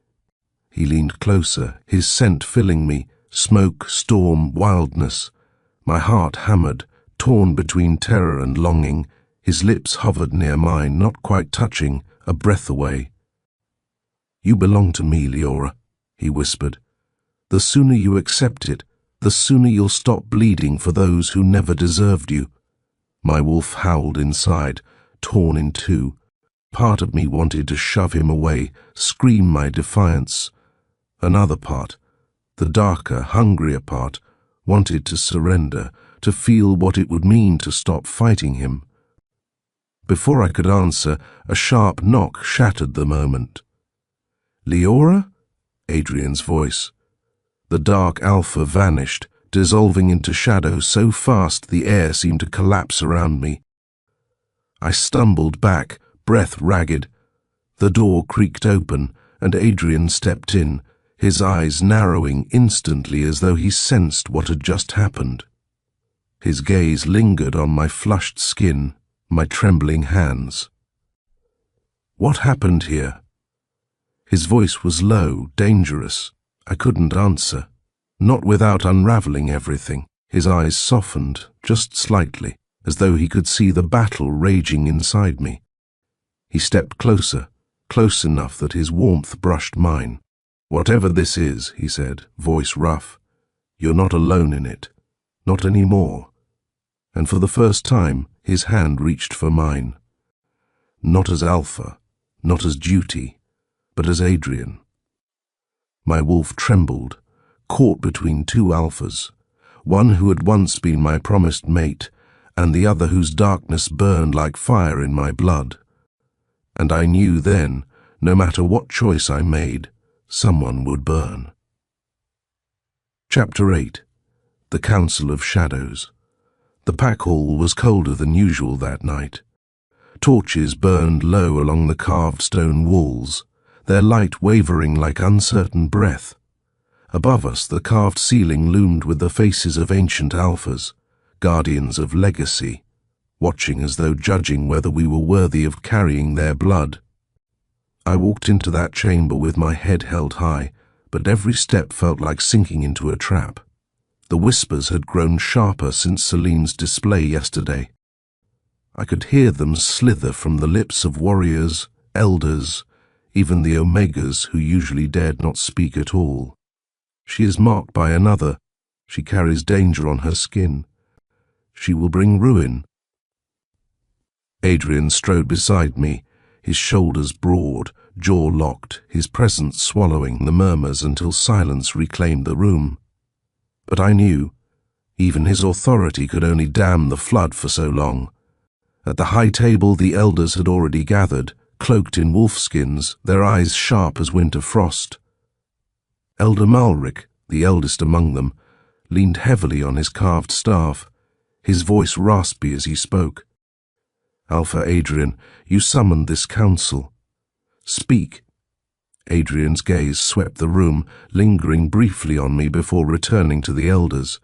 He leaned closer, his scent filling me, smoke, storm, wildness. My heart hammered, torn between terror and longing. His lips hovered near mine, not quite touching, a breath away. You belong to me, Leora, he whispered. The sooner you accept it, the sooner you'll stop bleeding for those who never deserved you. My wolf howled inside, torn in two. Part of me wanted to shove him away, scream my defiance. Another part, the darker, hungrier part, wanted to surrender, to feel what it would mean to stop fighting him. Before I could answer, a sharp knock shattered the moment. Leora? Adrian's voice. The dark Alpha vanished, dissolving into shadow so fast the air seemed to collapse around me. I stumbled back, breath ragged. The door creaked open, and Adrian stepped in, his eyes narrowing instantly as though he sensed what had just happened. His gaze lingered on my flushed skin, my trembling hands. What happened here? His voice was low, dangerous. I couldn't answer, not without unraveling everything. His eyes softened, just slightly, as though he could see the battle raging inside me. He stepped closer, close enough that his warmth brushed mine. Whatever this is, he said, voice rough, you're not alone in it. Not anymore. And for the first time, his hand reached for mine. not as Alpha, not as duty, but as Adrian. My wolf trembled, caught between two alphas, one who had once been my promised mate, and the other whose darkness burned like fire in my blood. And I knew then, no matter what choice I made, someone would burn. Chapter 8. The Council of Shadows. The pack hall was colder than usual that night. Torches burned low along the carved stone walls, their light wavering like uncertain breath. Above us, the carved ceiling loomed with the faces of ancient alphas, guardians of legacy, watching as though judging whether we were worthy of carrying their blood. I walked into that chamber with my head held high, but every step felt like sinking into a trap. The whispers had grown sharper since Celine's display yesterday. I could hear them slither from the lips of warriors, elders, even the Omegas who usually dared not speak at all. She is marked by another. She carries danger on her skin. She will bring ruin. Adrian strode beside me, his shoulders broad, jaw locked, his presence swallowing the murmurs until silence reclaimed the room. But I knew, even his authority could only dam the flood for so long. At the high table the elders had already gathered, cloaked in wolfskins, their eyes sharp as winter frost. Elder Malric, the eldest among them, leaned heavily on his carved staff, his voice raspy as he spoke. "Alpha Adrian, you summoned this council. Speak." Adrian's gaze swept the room, lingering briefly on me before returning to the elders.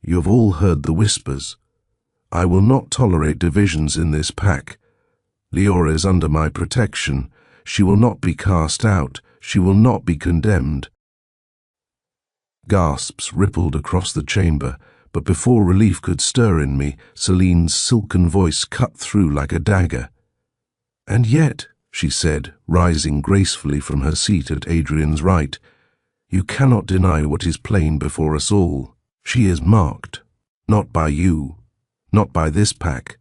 "You have all heard the whispers. I will not tolerate divisions in this pack. Leora is under my protection. She will not be cast out. She will not be condemned." Gasps rippled across the chamber, but before relief could stir in me, Celine's silken voice cut through like a dagger. "And yet," she said, rising gracefully from her seat at Adrian's right, "you cannot deny what is plain before us all. She is marked, not by you, not by this pack,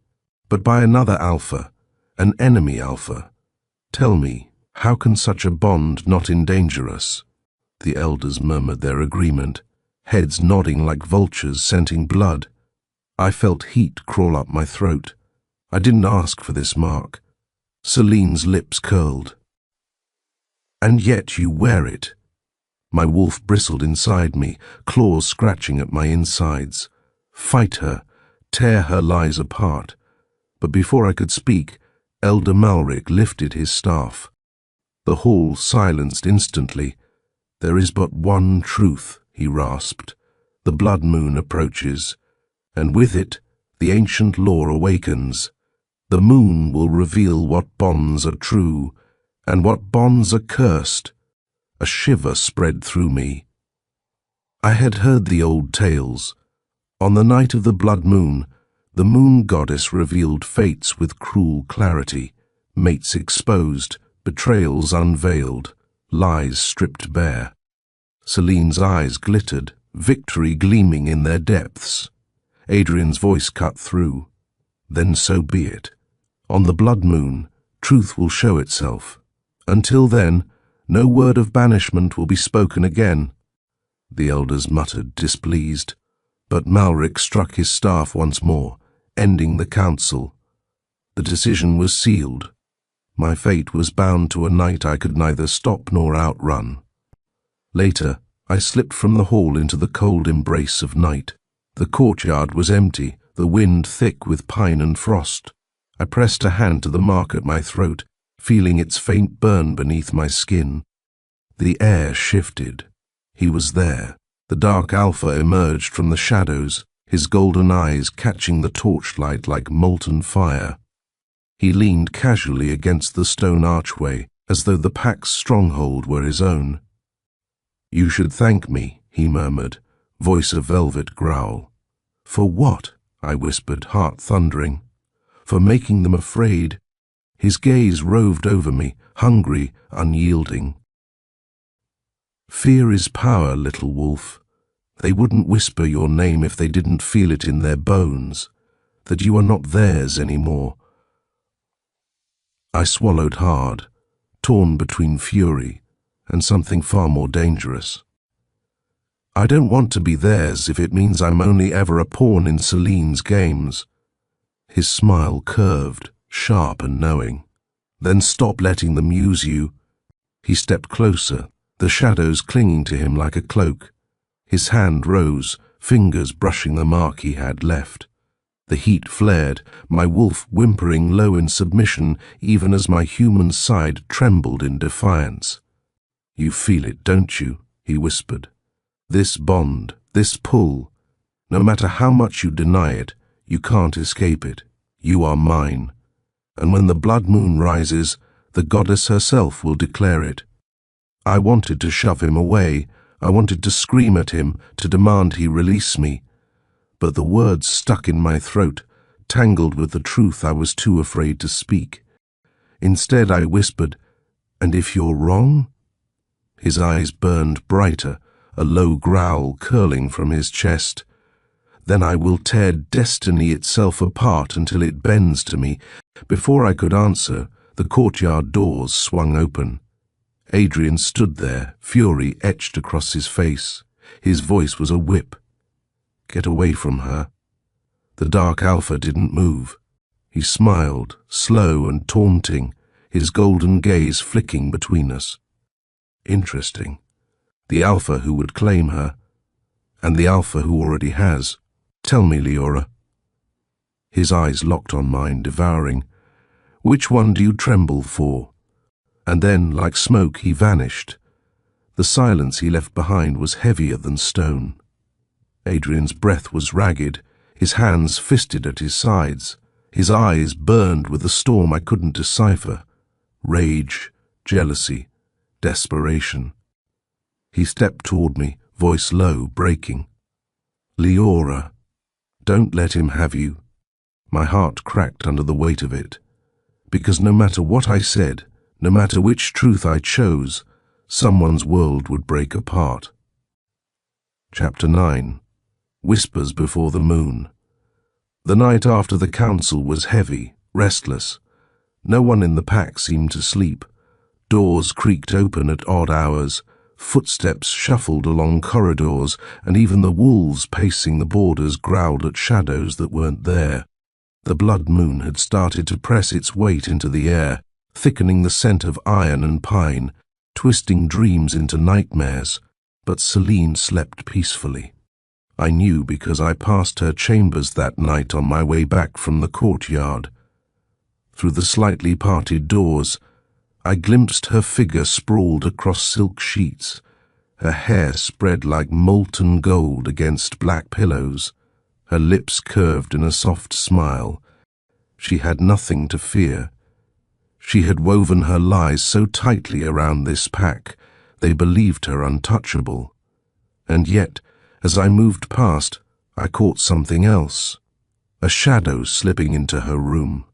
but by another alpha, an enemy alpha. Tell me, how can such a bond not endanger us?" The elders murmured their agreement, heads nodding like vultures scenting blood. I felt heat crawl up my throat. I didn't ask for this mark. Celine's lips curled. "And yet you wear it." My wolf bristled inside me, claws scratching at my insides. Fight her, tear her lies apart. But before I could speak, Elder Malric lifted his staff. The hall silenced instantly. "There is but one truth," he rasped. "The blood moon approaches, and with it, the ancient law awakens. The moon will reveal what bonds are true, and what bonds are cursed." A shiver spread through me. I had heard the old tales. On the night of the blood moon, the moon goddess revealed fates with cruel clarity, mates exposed, betrayals unveiled, lies stripped bare. Celine's eyes glittered, victory gleaming in their depths. Adrian's voice cut through. "Then so be it. On the blood moon, truth will show itself. Until then, no word of banishment will be spoken again." The elders muttered, displeased, but Malric struck his staff once more, ending the council. The decision was sealed. My fate was bound to a night I could neither stop nor outrun. Later, I slipped from the hall into the cold embrace of night. The courtyard was empty, the wind thick with pine and frost. I pressed a hand to the mark at my throat, feeling its faint burn beneath my skin. The air shifted. He was there. The dark alpha emerged from the shadows, his golden eyes catching the torchlight like molten fire. He leaned casually against the stone archway, as though the pack's stronghold were his own. "You should thank me," he murmured, voice a velvet growl. "For what?" I whispered, heart thundering. "For making them afraid." His gaze roved over me, hungry, unyielding. "Fear is power, little wolf. They wouldn't whisper your name if they didn't feel it in their bones, that you are not theirs anymore." I swallowed hard, torn between fury and something far more dangerous. I don't want to be theirs if it means I'm only ever a pawn in Celine's games. His smile curved, sharp and knowing. Then stop letting them use you. He stepped closer, the shadows clinging to him like a cloak. His hand rose, fingers brushing the mark he had left. The heat flared, my wolf whimpering low in submission even as my human side trembled in defiance. You feel it, don't you? He whispered. This bond, this pull, no matter how much you deny it, you can't escape it. You are mine. And when the blood moon rises, the goddess herself will declare it. I wanted to shove him away. I wanted to scream at him, to demand he release me. But the words stuck in my throat, tangled with the truth I was too afraid to speak. Instead I whispered, "And if you're wrong?" His eyes burned brighter, a low growl curling from his chest. Then I will tear destiny itself apart until it bends to me. Before I could answer, the courtyard doors swung open. Adrian stood there, fury etched across his face. His voice was a whip. Get away from her. The dark alpha didn't move. He smiled, slow and taunting, his golden gaze flicking between us. Interesting. The alpha who would claim her, and the alpha who already has. Tell me, Leora. His eyes locked on mine, devouring. Which one do you tremble for? And then, like smoke, he vanished. The silence he left behind was heavier than stone. Adrian's breath was ragged, his hands fisted at his sides. His eyes burned with a storm I couldn't decipher. Rage, jealousy, desperation. He stepped toward me, voice low, breaking. Leora, don't let him have you. My heart cracked under the weight of it. Because no matter what I said, no matter which truth I chose, someone's world would break apart. Chapter 9. Whispers Before the Moon. The night after the council was heavy, restless. No one in the pack seemed to sleep. Doors creaked open at odd hours. Footsteps shuffled along corridors, and even the wolves pacing the borders growled at shadows that weren't there. The blood moon had started to press its weight into the air, thickening the scent of iron and pine, twisting dreams into nightmares, but Celine slept peacefully. I knew because I passed her chambers that night on my way back from the courtyard. Through the slightly parted doors, I glimpsed her figure sprawled across silk sheets, her hair spread like molten gold against black pillows, her lips curved in a soft smile. She had nothing to fear. She had woven her lies so tightly around this pack, they believed her untouchable. And yet, as I moved past, I caught something else, a shadow slipping into her room.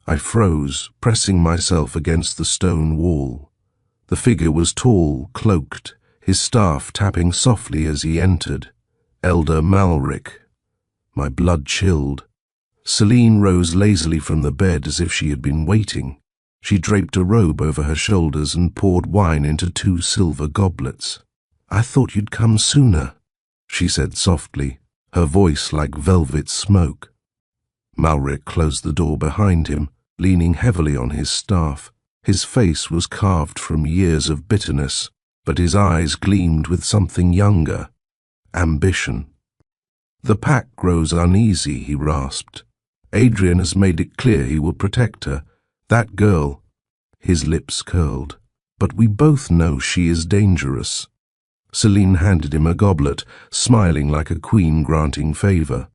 I froze, pressing myself against the stone wall. The figure was tall, cloaked, his staff tapping softly as he entered. Elder Malric. My blood chilled. Celine rose lazily from the bed as if she had been waiting. She draped a robe over her shoulders and poured wine into 2 silver goblets. I thought you'd come sooner, she said softly, her voice like velvet smoke. Malric closed the door behind him, leaning heavily on his staff. His face was carved from years of bitterness, but his eyes gleamed with something younger, ambition. The pack grows uneasy, he rasped. Adrian has made it clear he will protect her. That girl, his lips curled. But we both know she is dangerous. Celine handed him a goblet, smiling like a queen granting favor.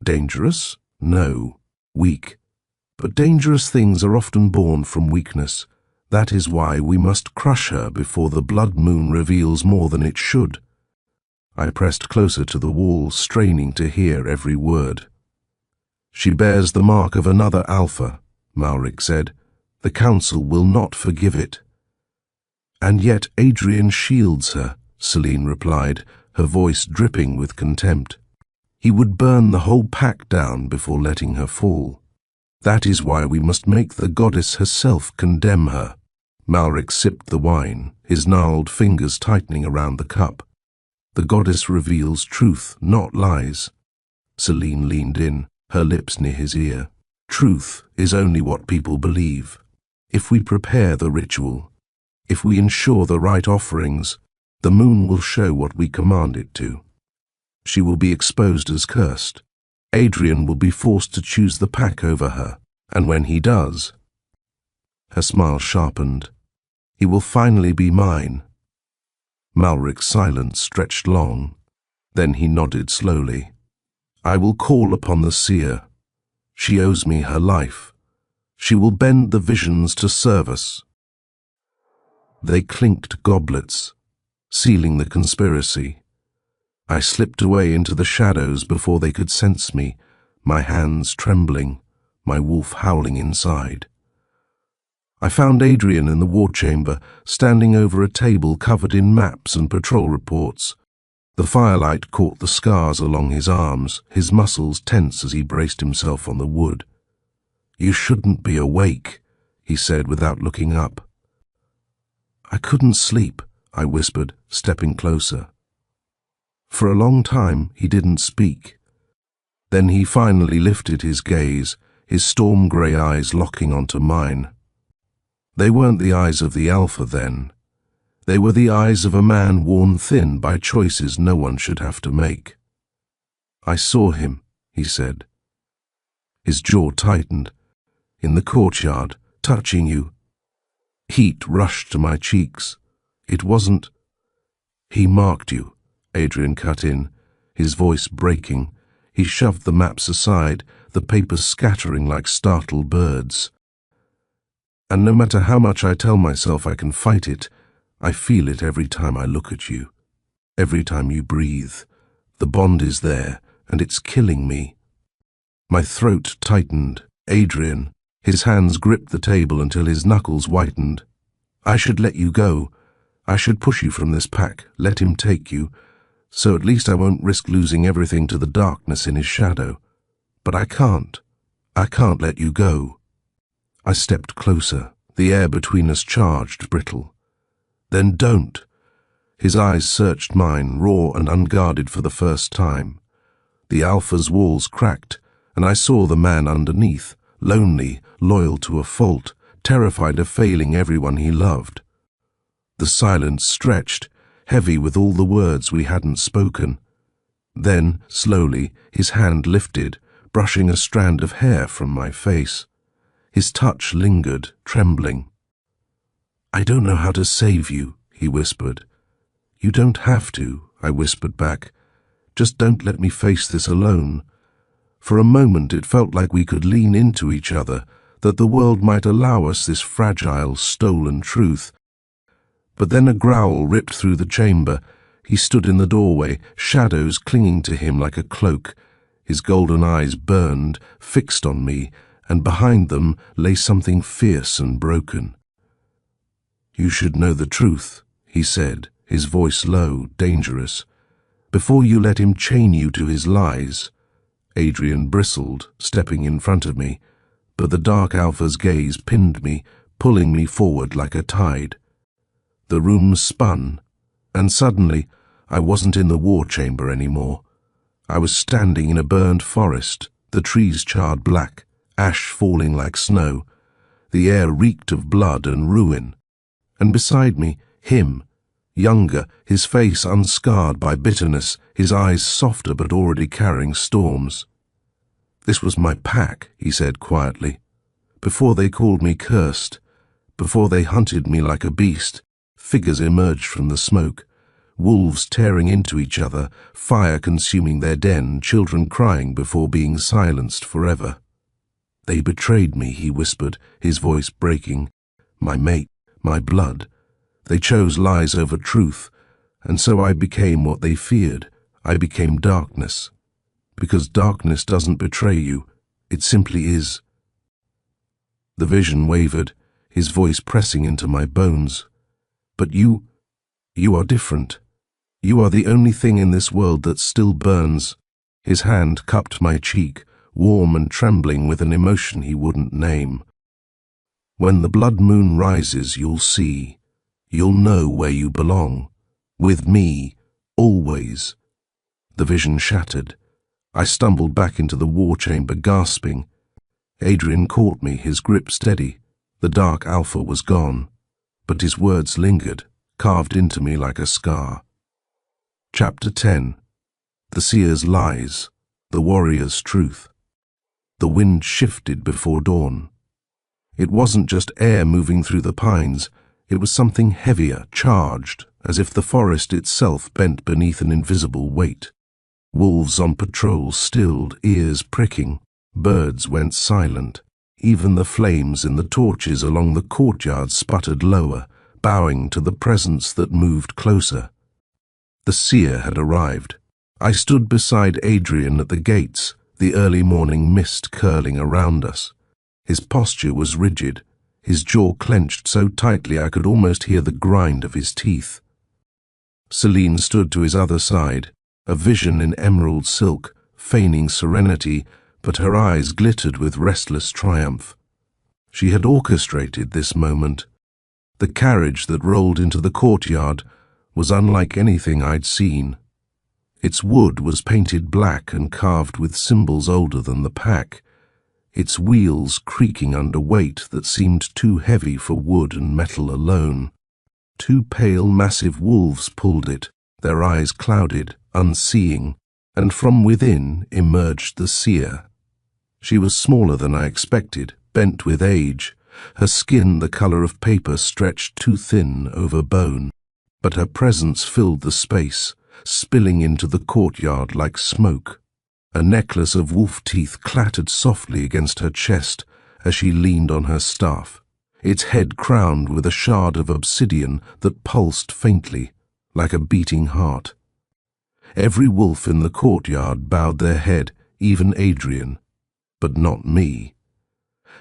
Dangerous? No. Weak. But dangerous things are often born from weakness. That is why we must crush her before the blood moon reveals more than it should. I pressed closer to the wall, straining to hear every word. She bears the mark of another alpha, Malric said. The council will not forgive it. And yet Adrian shields her, Celine replied, her voice dripping with contempt. He would burn the whole pack down before letting her fall. That is why we must make the goddess herself condemn her. Malric sipped the wine, his gnarled fingers tightening around the cup. The goddess reveals truth, not lies. Celine leaned in, her lips near his ear. Truth is only what people believe. If we prepare the ritual, if we ensure the right offerings, the moon will show what we command it to. She will be exposed as cursed. Adrian will be forced to choose the pack over her, and when he does, her smile sharpened, he will finally be mine. Malric's silence stretched long. Then he nodded slowly. I will call upon the seer. She owes me her life. She will bend the visions to serve us. They clinked goblets, sealing the conspiracy. I slipped away into the shadows before they could sense me, my hands trembling, my wolf howling inside. I found Adrian in the war chamber, standing over a table covered in maps and patrol reports. The firelight caught the scars along his arms, his muscles tense as he braced himself on the wood. You shouldn't be awake, he said without looking up. I couldn't sleep, I whispered, stepping closer. For a long time he didn't speak. Then he finally lifted his gaze, his storm-grey eyes locking onto mine. They weren't the eyes of the Alpha then. They were the eyes of a man worn thin by choices no one should have to make. I saw him, he said. His jaw tightened. In the courtyard, touching you. Heat rushed to my cheeks. It wasn't... He marked you, Adrian cut in, his voice breaking. He shoved the maps aside, the papers scattering like startled birds. And no matter how much I tell myself I can fight it, I feel it every time I look at you. Every time you breathe. The bond is there, and it's killing me. My throat tightened. Adrian, his hands gripped the table until his knuckles whitened. I should let you go. I should push you from this pack, let him take you, so at least I won't risk losing everything to the darkness in his shadow. But I can't. I can't let you go. I stepped closer, the air between us charged, brittle. Then don't. His eyes searched mine, raw and unguarded for the first time. The Alpha's walls cracked, and I saw the man underneath, lonely, loyal to a fault, terrified of failing everyone he loved. The silence stretched, heavy with all the words we hadn't spoken. Then, slowly, his hand lifted, brushing a strand of hair from my face. His touch lingered, trembling. I don't know how to save you, he whispered. You don't have to, I whispered back. Just don't let me face this alone. For a moment it felt like we could lean into each other, that the world might allow us this fragile, stolen truth. But then a growl ripped through the chamber. He stood in the doorway, shadows clinging to him like a cloak. His golden eyes burned, fixed on me, and behind them lay something fierce and broken. You should know the truth, he said, his voice low, dangerous, before you let him chain you to his lies. Adrian bristled, stepping in front of me, but the Dark Alpha's gaze pinned me, pulling me forward like a tide. The room spun, and suddenly I wasn't in the war chamber anymore. I was standing in a burned forest, the trees charred black, ash falling like snow. The air reeked of blood and ruin. And beside me, him, younger, his face unscarred by bitterness, his eyes softer but already carrying storms. This was my pack, he said quietly. Before they called me cursed, before they hunted me like a beast, figures emerged from the smoke. Wolves tearing into each other, fire consuming their den, children crying before being silenced forever. They betrayed me, he whispered, his voice breaking. My mate, my blood. They chose lies over truth, and so I became what they feared. I became darkness. Because darkness doesn't betray you, it simply is. The vision wavered, his voice pressing into my bones. But you are different. You are the only thing in this world that still burns. His hand cupped my cheek, warm and trembling with an emotion he wouldn't name. When the blood moon rises, you'll see. You'll know where you belong. With me, always. The vision shattered. I stumbled back into the war chamber, gasping. Adrian caught me, his grip steady. The dark alpha was gone, but his words lingered, carved into me like a scar. Chapter 10. The seer's lies, the warrior's truth. The wind shifted before dawn. It wasn't just air moving through the pines, it was something heavier, charged, as if the forest itself bent beneath an invisible weight. Wolves on patrol stilled, ears pricking. Birds went silent. Even the flames in the torches along the courtyard sputtered lower, bowing to the presence that moved closer. The seer had arrived. I stood beside Adrian at the gates, the early morning mist curling around us. His posture was rigid, his jaw clenched so tightly I could almost hear the grind of his teeth. Celine stood to his other side, a vision in emerald silk, feigning serenity, but her eyes glittered with restless triumph. She had orchestrated this moment. The carriage that rolled into the courtyard was unlike anything I'd seen. Its wood was painted black and carved with symbols older than the pack, its wheels creaking under weight that seemed too heavy for wood and metal alone. Two pale, massive wolves pulled it, their eyes clouded, unseeing, and from within emerged the seer. She was smaller than I expected, bent with age, her skin the color of paper stretched too thin over bone. But her presence filled the space, spilling into the courtyard like smoke. A necklace of wolf teeth clattered softly against her chest as she leaned on her staff, its head crowned with a shard of obsidian that pulsed faintly, like a beating heart. Every wolf in the courtyard bowed their head, even Adrian, but not me.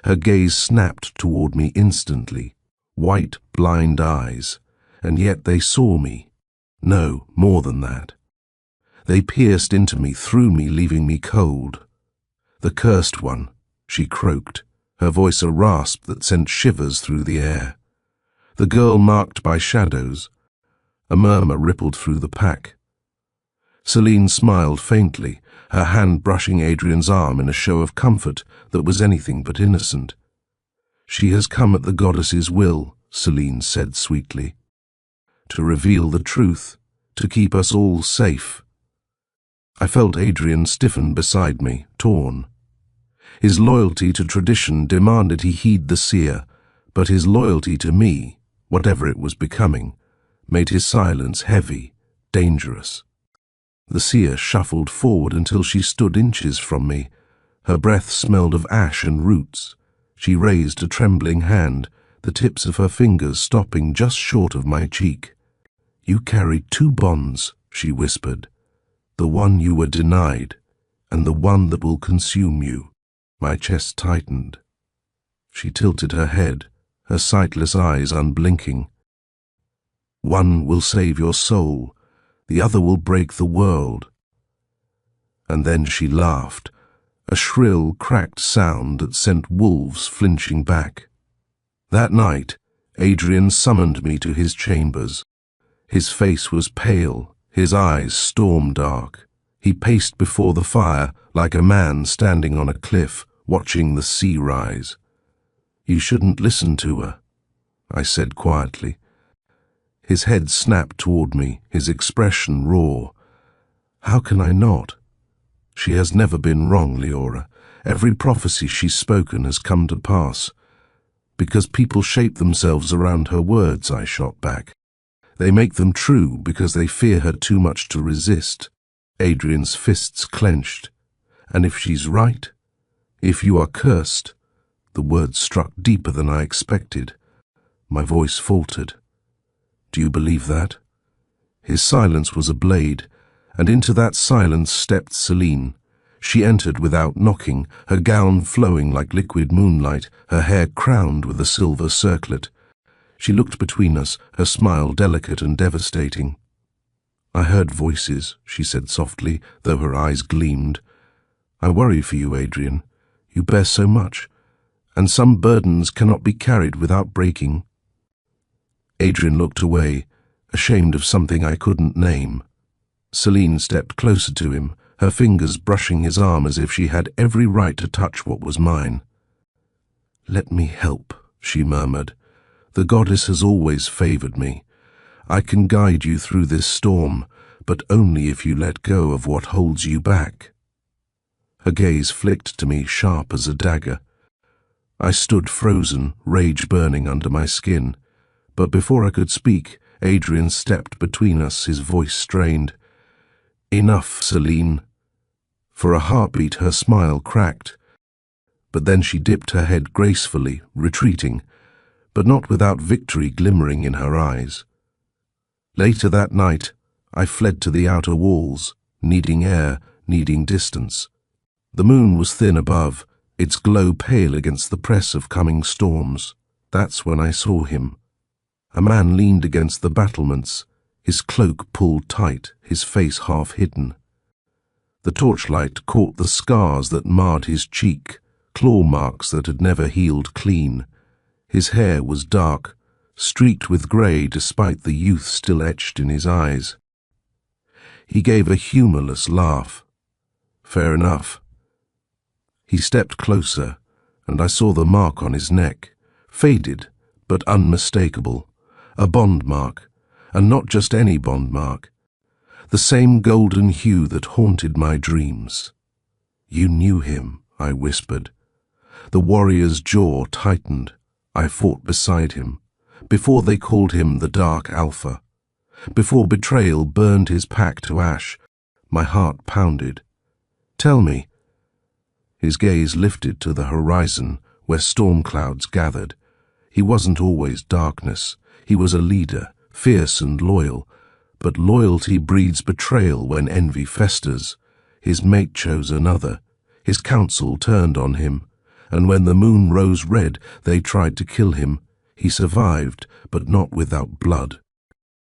Her gaze snapped toward me instantly, white, blind eyes, and yet they saw me. No, more than that. They pierced into me, through me, leaving me cold. "The cursed one," she croaked, her voice a rasp that sent shivers through the air. "The girl marked by shadows." A murmur rippled through the pack. Celine smiled faintly, her hand brushing Adrian's arm in a show of comfort that was anything but innocent. "She has come at the goddess's will," Celine said sweetly. "To reveal the truth, to keep us all safe." I felt Adrian stiffen beside me, torn. His loyalty to tradition demanded he heed the seer, but his loyalty to me, whatever it was becoming, made his silence heavy, dangerous. The seer shuffled forward until she stood inches from me. Her breath smelled of ash and roots. She raised a trembling hand, the tips of her fingers stopping just short of my cheek. "You carry two bonds," she whispered. "The one you were denied, and the one that will consume you." My chest tightened. She tilted her head, her sightless eyes unblinking. "One will save your soul, the other will break the world." And then she laughed, a shrill, cracked sound that sent wolves flinching back. That night, Adrian summoned me to his chambers. His face was pale, his eyes storm-dark. He paced before the fire like a man standing on a cliff, watching the sea rise. "You shouldn't listen to her," I said quietly. His head snapped toward me, his expression raw. "How can I not? She has never been wrong, Leora. Every prophecy she's spoken has come to pass. Because people shape themselves around her words," I shot back. "They make them true because they fear her too much to resist." Adrian's fists clenched. "And if she's right, if you are cursed," the words struck deeper than I expected. My voice faltered. "Do you believe that?" His silence was a blade, and into that silence stepped Celine. She entered without knocking, her gown flowing like liquid moonlight, her hair crowned with a silver circlet. She looked between us, her smile delicate and devastating. "I heard voices," she said softly, though her eyes gleamed. I worry for you, Adrian. You bear so much, and some burdens cannot be carried without breaking." Adrian looked away, ashamed of something I couldn't name. Celine stepped closer to him, her fingers brushing his arm as if she had every right to touch what was mine. "Let me help," she murmured. "The goddess has always favored me. I can guide you through this storm, but only if you let go of what holds you back." Her gaze flicked to me, sharp as a dagger. I stood frozen, rage burning under my skin. But before I could speak, Adrian stepped between us, his voice strained. "Enough, Celine." For a heartbeat, her smile cracked. But then she dipped her head gracefully, retreating, but not without victory glimmering in her eyes. Later that night, I fled to the outer walls, needing air, needing distance. The moon was thin above, its glow pale against the press of coming storms. That's when I saw him. A man leaned against the battlements, his cloak pulled tight, his face half hidden. The torchlight caught the scars that marred his cheek, claw marks that had never healed clean. His hair was dark, streaked with grey despite the youth still etched in his eyes. He gave a humourless laugh. Fair enough. He stepped closer, and I saw the mark on his neck, faded but unmistakable, a bond mark, and not just any bond mark, the same golden hue that haunted my dreams. "You knew him," I whispered. The warrior's jaw tightened. I fought beside him, before they called him the Dark Alpha. Before betrayal burned his pack to ash, my heart pounded. "Tell me." His gaze lifted to the horizon, where storm clouds gathered. He wasn't always darkness. He was a leader, fierce and loyal. But loyalty breeds betrayal when envy festers. His mate chose another. His council turned on him. And when the moon rose red, they tried to kill him. He survived, but not without blood.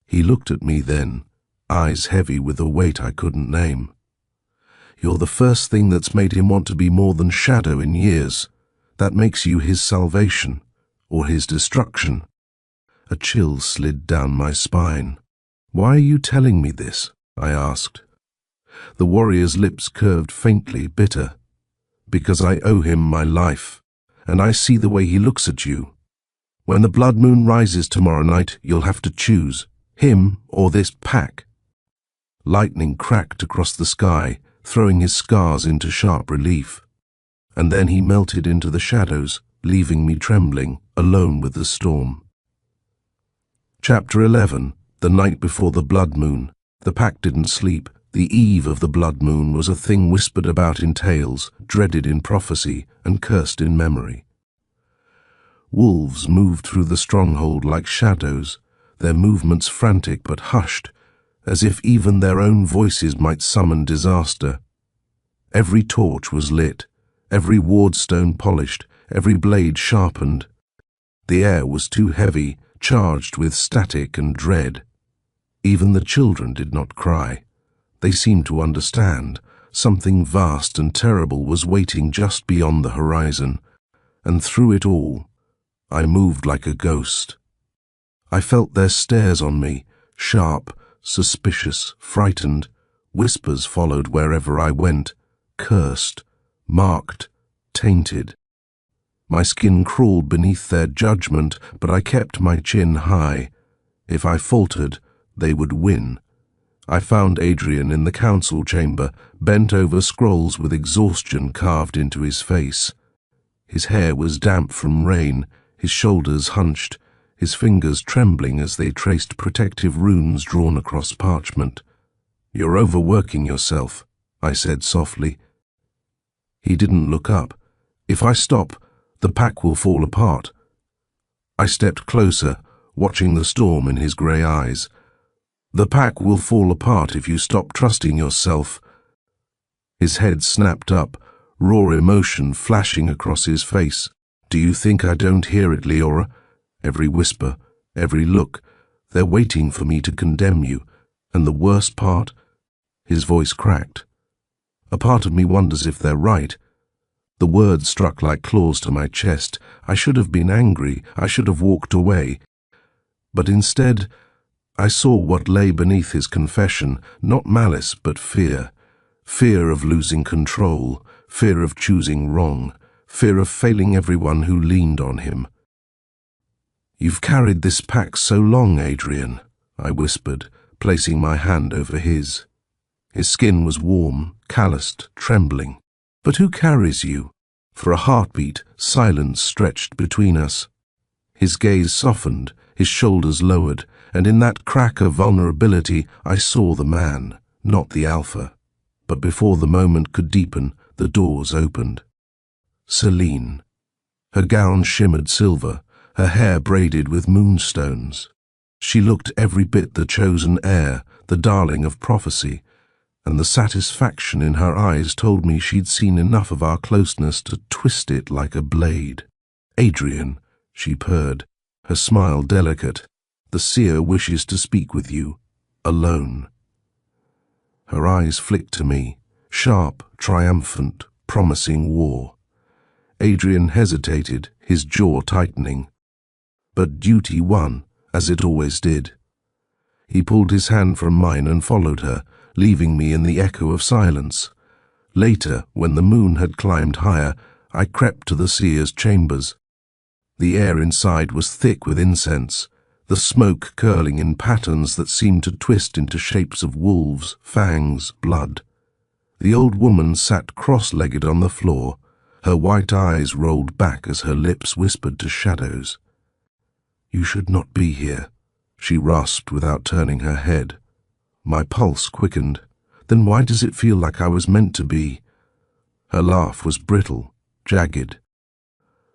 He looked at me then, eyes heavy with a weight I couldn't name. "You're the first thing that's made him want to be more than shadow in years. That makes you his salvation, or his destruction." A chill slid down my spine. "Why are you telling me this?" I asked. The warrior's lips curved faintly, bitter. "Because I owe him my life, and I see the way he looks at you. When the blood moon rises tomorrow night, you'll have to choose, him or this pack." Lightning cracked across the sky, throwing his scars into sharp relief. And then he melted into the shadows, leaving me trembling, alone with the storm. Chapter 11. The night before the blood moon. The pack didn't sleep. The eve of the blood moon was a thing whispered about in tales, dreaded in prophecy, and cursed in memory. Wolves moved through the stronghold like shadows, their movements frantic but hushed, as if even their own voices might summon disaster. Every torch was lit, every wardstone polished, every blade sharpened. The air was too heavy, charged with static and dread. Even the children did not cry. They seemed to understand. Something vast and terrible was waiting just beyond the horizon, and through it all, I moved like a ghost. I felt their stares on me, sharp, suspicious, frightened. Whispers followed wherever I went, cursed, marked, tainted. My skin crawled beneath their judgment, but I kept my chin high. If I faltered, they would win. I found Adrian in the council chamber, bent over scrolls with exhaustion carved into his face. His hair was damp from rain, his shoulders hunched, his fingers trembling as they traced protective runes drawn across parchment. "You're overworking yourself," I said softly. He didn't look up. "If I stop, the pack will fall apart." I stepped closer, watching the storm in his grey eyes. "The pack will fall apart if you stop trusting yourself." His head snapped up, raw emotion flashing across his face. "Do you think I don't hear it, Leora? Every whisper, every look, they're waiting for me to condemn you. And the worst part?" His voice cracked. A part of me wonders if they're right. The words struck like claws to my chest. I should have been angry. I should have walked away. But instead, I saw what lay beneath his confession, not malice, but fear. Fear of losing control, fear of choosing wrong, fear of failing everyone who leaned on him. "You've carried this pack so long, Adrian," I whispered, placing my hand over his. His skin was warm, calloused, trembling. "But who carries you?" For a heartbeat, silence stretched between us. His gaze softened, his shoulders lowered, and in that crack of vulnerability I saw the man, not the alpha. But before the moment could deepen, the doors opened. Celine. Her gown shimmered silver, her hair braided with moonstones. She looked every bit the chosen heir, the darling of prophecy, and the satisfaction in her eyes told me she'd seen enough of our closeness to twist it like a blade. "Adrian," she purred, her smile delicate, "the seer wishes to speak with you, alone." Her eyes flicked to me, sharp, triumphant, promising war. Adrian hesitated, his jaw tightening. But duty won, as it always did. He pulled his hand from mine and followed her, leaving me in the echo of silence. Later, when the moon had climbed higher, I crept to the seer's chambers. The air inside was thick with incense, the smoke curling in patterns that seemed to twist into shapes of wolves, fangs, blood. The old woman sat cross-legged on the floor, her white eyes rolled back as her lips whispered to shadows. "You should not be here," she rasped without turning her head. My pulse quickened. "Then why does it feel like I was meant to be?" Her laugh was brittle, jagged.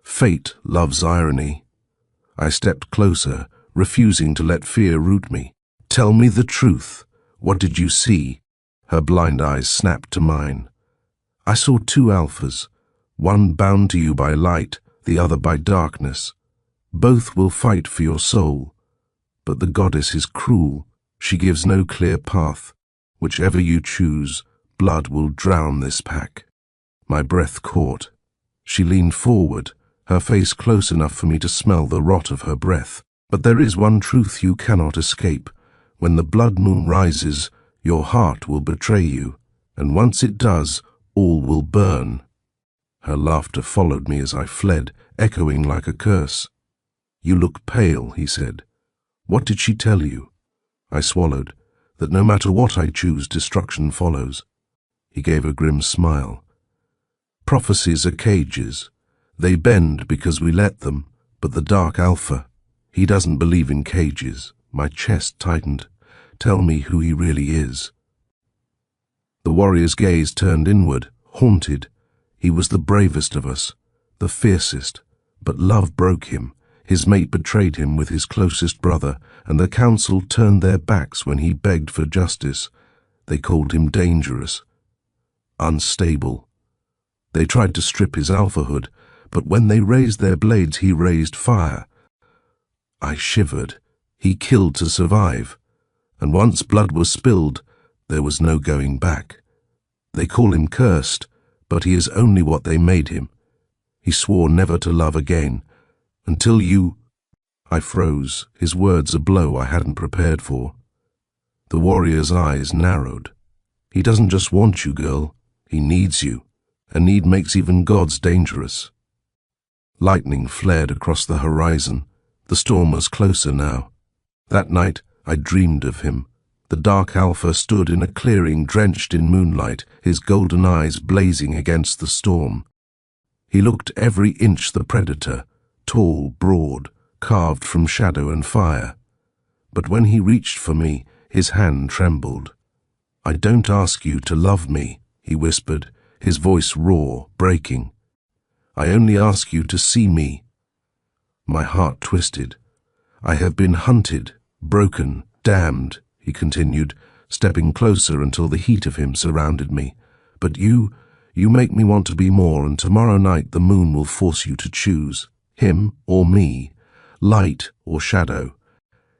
"Fate loves irony." I stepped closer, refusing to let fear root me. "Tell me the truth. What did you see?" Her blind eyes snapped to mine. "I saw two alphas, one bound to you by light, the other by darkness. Both will fight for your soul. But the goddess is cruel. She gives no clear path. Whichever you choose, blood will drown this pack." My breath caught. She leaned forward, her face close enough for me to smell the rot of her breath. "But there is one truth you cannot escape. When the blood moon rises, your heart will betray you, and once it does, all will burn." Her laughter followed me as I fled, echoing like a curse. "You look pale," he said. "What did she tell you?" I swallowed. "That no matter what I choose, destruction follows." He gave a grim smile. "Prophecies are cages. They bend because we let them, but the dark alpha, he doesn't believe in cages." My chest tightened. "Tell me who he really is." The warrior's gaze turned inward, haunted. He was the bravest of us, the fiercest, but love broke him. His mate betrayed him with his closest brother, and the council turned their backs when he begged for justice. They called him dangerous, unstable. They tried to strip his alphahood, but when they raised their blades, he raised fire. I shivered. He killed to survive, and once blood was spilled, there was no going back. They call him cursed, but he is only what they made him. He swore never to love again. Until you... I froze, his words a blow I hadn't prepared for. The warrior's eyes narrowed. "He doesn't just want you, girl. He needs you. And need makes even gods dangerous." Lightning flared across the horizon. The storm was closer now. That night, I dreamed of him. The dark alpha stood in a clearing drenched in moonlight, his golden eyes blazing against the storm. He looked every inch the predator, tall, broad, carved from shadow and fire. But when he reached for me, his hand trembled. "I don't ask you to love me," he whispered, his voice raw, breaking. "I only ask you to see me." My heart twisted. "I have been hunted, broken, damned," he continued, stepping closer until the heat of him surrounded me. "But you make me want to be more, and tomorrow night the moon will force you to choose. Him or me, light or shadow."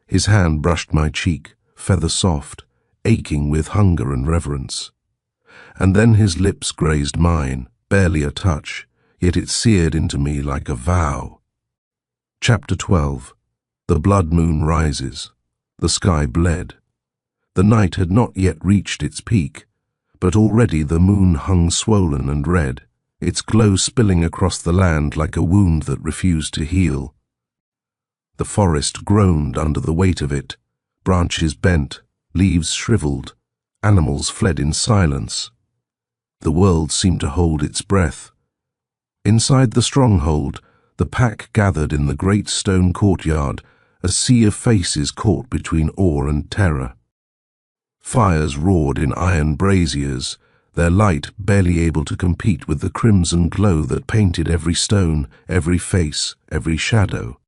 His hand brushed my cheek, feather soft, aching with hunger and reverence. and then his lips grazed mine, barely a touch, yet it seared into me like a vow. Chapter 12. The blood moon rises. The sky bled. The night had not yet reached its peak, but already the moon hung swollen and red, its glow spilling across the land like a wound that refused to heal. The forest groaned under the weight of it, branches bent, leaves shriveled, animals fled in silence. The world seemed to hold its breath. Inside the stronghold, the pack gathered in the great stone courtyard, a sea of faces caught between awe and terror. Fires roared in iron braziers, their light barely able to compete with the crimson glow that painted every stone, every face, every shadow.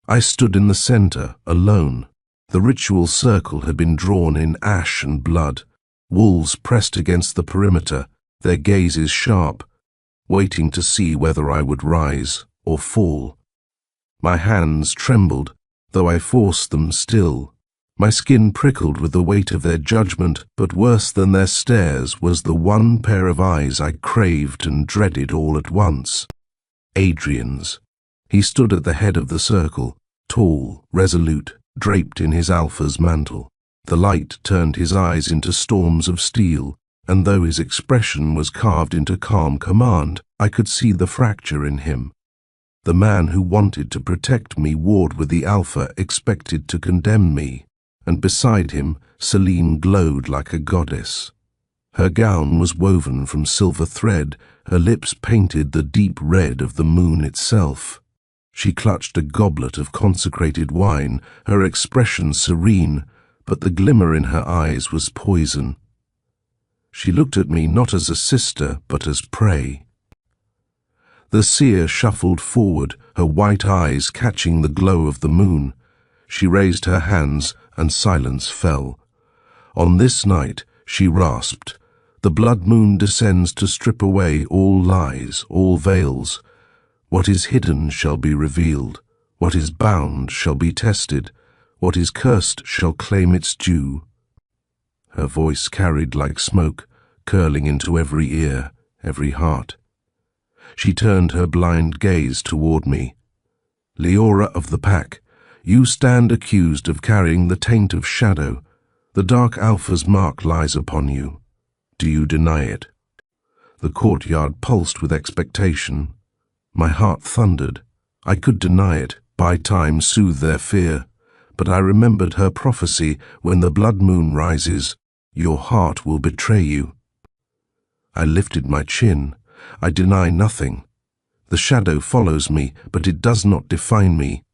I stood in the center, alone. The ritual circle had been drawn in ash and blood. Wolves pressed against the perimeter, their gazes sharp, waiting to see whether I would rise or fall. My hands trembled, though I forced them still. My skin prickled with the weight of their judgment, but worse than their stares was the one pair of eyes I craved and dreaded all at once. Adrian's. He stood at the head of the circle, tall, resolute, draped in his alpha's mantle. The light turned his eyes into storms of steel, and though his expression was carved into calm command, I could see the fracture in him. The man who wanted to protect me warred with the alpha expected to condemn me, and beside him Celine glowed like a goddess. Her gown was woven from silver thread, her lips painted the deep red of the moon itself. She clutched a goblet of consecrated wine, her expression serene, but the glimmer in her eyes was poison. She looked at me not as a sister, but as prey. The seer shuffled forward, her white eyes catching the glow of the moon. She raised her hands, and silence fell. On this night, she rasped, the blood moon descends to strip away all lies, all veils. What is hidden shall be revealed. What is bound shall be tested. What is cursed shall claim its due. Her voice carried like smoke, curling into every ear, every heart. She turned her blind gaze toward me. Leora of the pack, you stand accused of carrying the taint of shadow. The dark alpha's mark lies upon you. Do you deny it? The courtyard pulsed with expectation. My heart thundered. I could deny it, by time soothe their fear, but I remembered her prophecy, when the blood moon rises, your heart will betray you. I lifted my chin. I deny nothing. The shadow follows me, but it does not define me.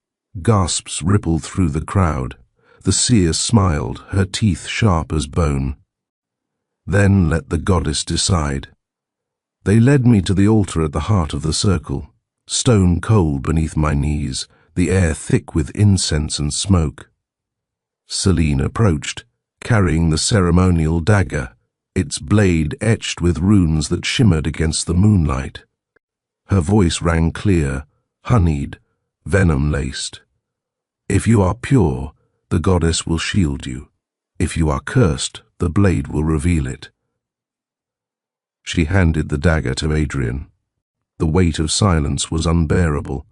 Gasps rippled through the crowd. The seer smiled, her teeth sharp as bone. Then let the goddess decide. They led me to the altar at the heart of the circle. Stone cold beneath my knees, the air thick with incense and smoke. Celine approached, carrying the ceremonial dagger, its blade etched with runes that shimmered against the moonlight. Her voice rang clear, honeyed, venom-laced. If you are pure, the goddess will shield you. If you are cursed, the blade will reveal it. She handed the dagger to Adrian. The weight of silence was unbearable.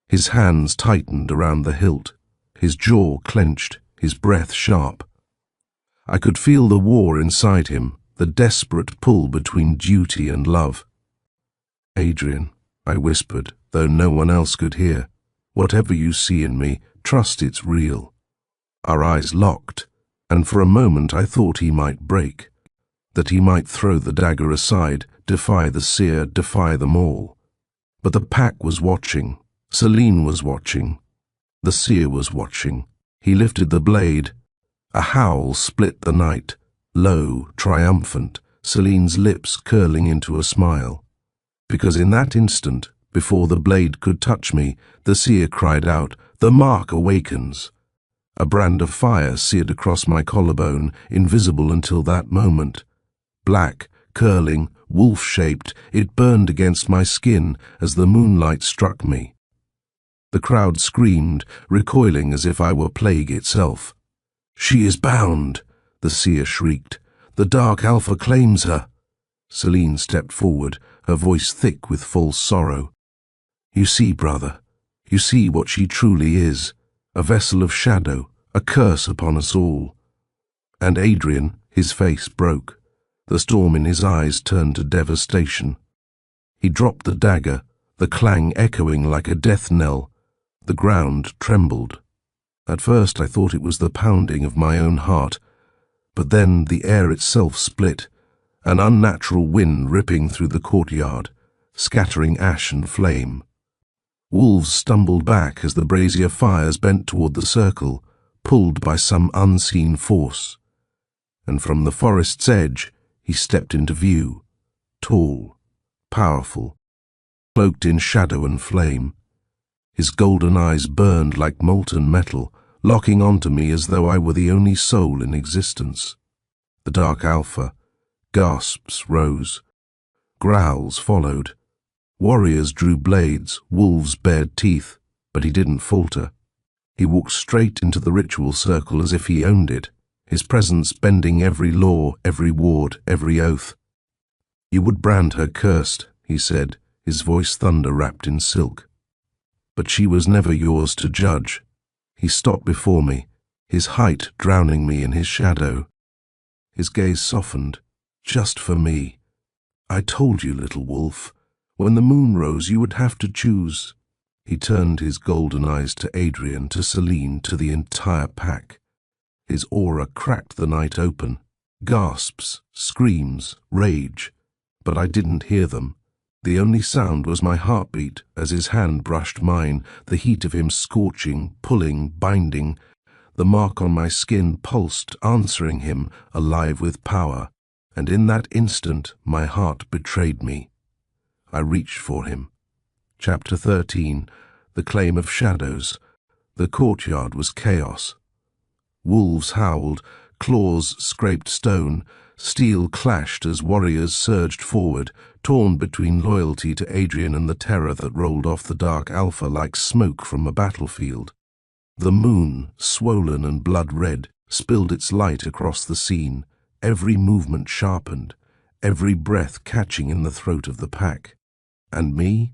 His hands tightened around the hilt, his jaw clenched, his breath sharp. I could feel the war inside him, the desperate pull between duty and love. Adrian, I whispered, though no one else could hear, whatever you see in me, trust it's real. Our eyes locked, and for a moment I thought he might break, that he might throw the dagger aside, defy the seer, defy them all. But the pack was watching. Celine was watching. The seer was watching. He lifted the blade. A howl split the night, low, triumphant, Celine's lips curling into a smile. Because in that instant, before the blade could touch me, the seer cried out, "The mark awakens!" A brand of fire seared across my collarbone, invisible until that moment. Black, curling, wolf-shaped, it burned against my skin as the moonlight struck me. The crowd screamed, recoiling as if I were plague itself. "She is bound!" the seer shrieked. "The dark alpha claims her!" Celine stepped forward, her voice thick with false sorrow. "You see, brother, you see what she truly is, a vessel of shadow, a curse upon us all." And Adrian, his face broke. The storm in his eyes turned to devastation. He dropped the dagger, the clang echoing like a death knell. The ground trembled. At first I thought it was the pounding of my own heart, but then the air itself split, an unnatural wind ripping through the courtyard, scattering ash and flame. Wolves stumbled back as the brazier fires bent toward the circle, pulled by some unseen force. And from the forest's edge he stepped into view, tall, powerful, cloaked in shadow and flame. His golden eyes burned like molten metal, locking onto me as though I were the only soul in existence. The dark alpha, gasps rose, growls followed. Warriors drew blades, wolves bared teeth, but he didn't falter. He walked straight into the ritual circle as if he owned it, his presence bending every law, every ward, every oath. "You would brand her cursed," he said, his voice thunder wrapped in silk. "But she was never yours to judge." He stopped before me, his height drowning me in his shadow. His gaze softened, "Just for me. I told you, little wolf, when the moon rose you would have to choose." He turned his golden eyes to Adrian, to Celine, to the entire pack. His aura cracked the night open. Gasps, screams, rage. But I didn't hear them. The only sound was my heartbeat as his hand brushed mine, the heat of him scorching, pulling, binding. The mark on my skin pulsed, answering him, alive with power. And in that instant my heart betrayed me. I reached for him. Chapter 13. The Claim of Shadows. The courtyard was chaos. Wolves howled, claws scraped stone, steel clashed as warriors surged forward, torn between loyalty to Adrian and the terror that rolled off the dark alpha like smoke from a battlefield. The moon, swollen and blood-red, spilled its light across the scene, every movement sharpened, every breath catching in the throat of the pack. And me?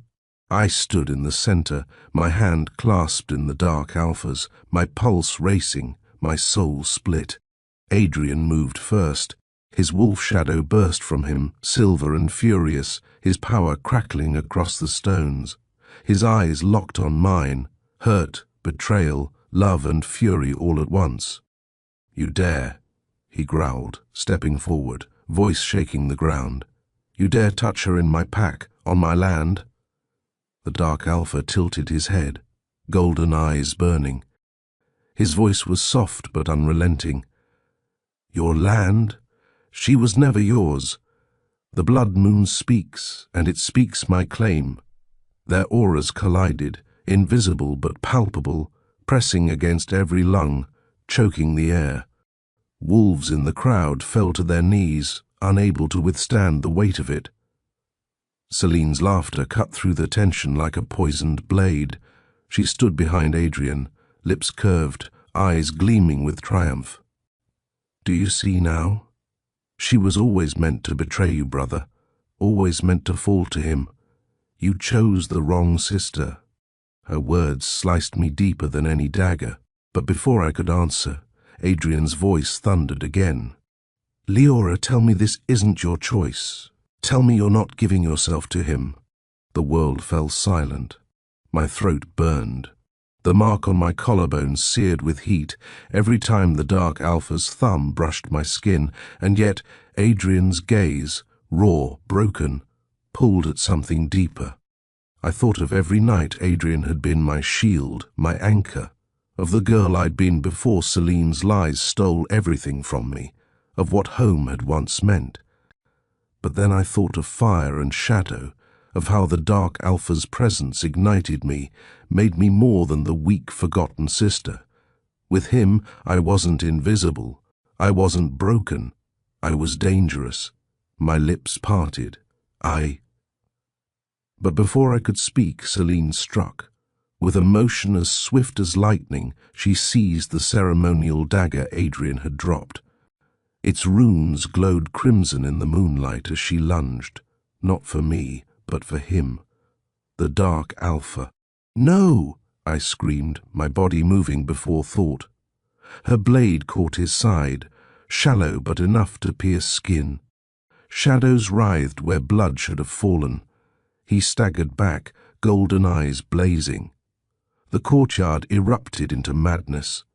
I stood in the center, my hand clasped in the dark alphas, my pulse racing, my soul split. Adrian moved first. His wolf shadow burst from him, silver and furious, his power crackling across the stones. His eyes locked on mine, hurt, betrayal, love and fury all at once. "You dare," he growled, stepping forward, voice shaking the ground. "You dare touch her in my pack, on my land?" The dark alpha tilted his head, golden eyes burning. His voice was soft but unrelenting. "Your land? She was never yours. The blood moon speaks, and it speaks my claim." Their auras collided, invisible but palpable, pressing against every lung, choking the air. Wolves in the crowd fell to their knees, unable to withstand the weight of it. Celine's laughter cut through the tension like a poisoned blade. She stood behind Adrian, lips curved, eyes gleaming with triumph. "Do you see now? She was always meant to betray you, brother, always meant to fall to him. You chose the wrong sister." Her words sliced me deeper than any dagger, but before I could answer, Adrian's voice thundered again. "Leora, tell me this isn't your choice. Tell me you're not giving yourself to him." The world fell silent. My throat burned. The mark on my collarbone seared with heat every time the dark alpha's thumb brushed my skin, and yet Adrian's gaze, raw, broken, pulled at something deeper. I thought of every night Adrian had been my shield, my anchor, of the girl I'd been before Celine's lies stole everything from me, of what home had once meant. But then I thought of fire and shadow, of how the dark alpha's presence ignited me, made me more than the weak, forgotten sister. With him, I wasn't invisible. I wasn't broken. I was dangerous. My lips parted. But before I could speak, Celine struck. With a motion as swift as lightning, she seized the ceremonial dagger Adrian had dropped. Its runes glowed crimson in the moonlight as she lunged, not for me, but for him, the Dark Alpha. "No!" I screamed, my body moving before thought. Her blade caught his side, shallow but enough to pierce skin. Shadows writhed where blood should have fallen. He staggered back, golden eyes blazing. The courtyard erupted into madness.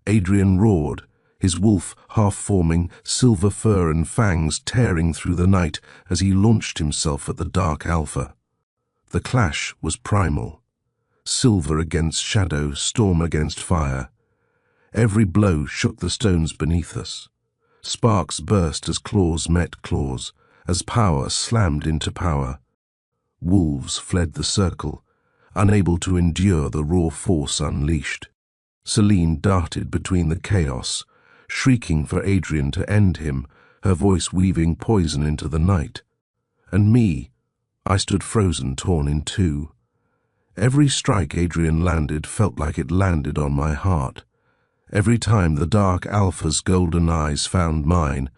Adrian roared, his wolf half-forming, silver fur and fangs tearing through the night as he launched himself at the Dark Alpha. The clash was primal. Silver against shadow, storm against fire. Every blow shook the stones beneath us. Sparks burst as claws met claws, as power slammed into power. Wolves fled the circle, unable to endure the raw force unleashed. Celine darted between the chaos, shrieking for Adrian to end him, her voice weaving poison into the night. And me, I stood frozen, torn in two. Every strike Adrian landed felt like it landed on my heart. Every time the Dark Alpha's golden eyes found mine,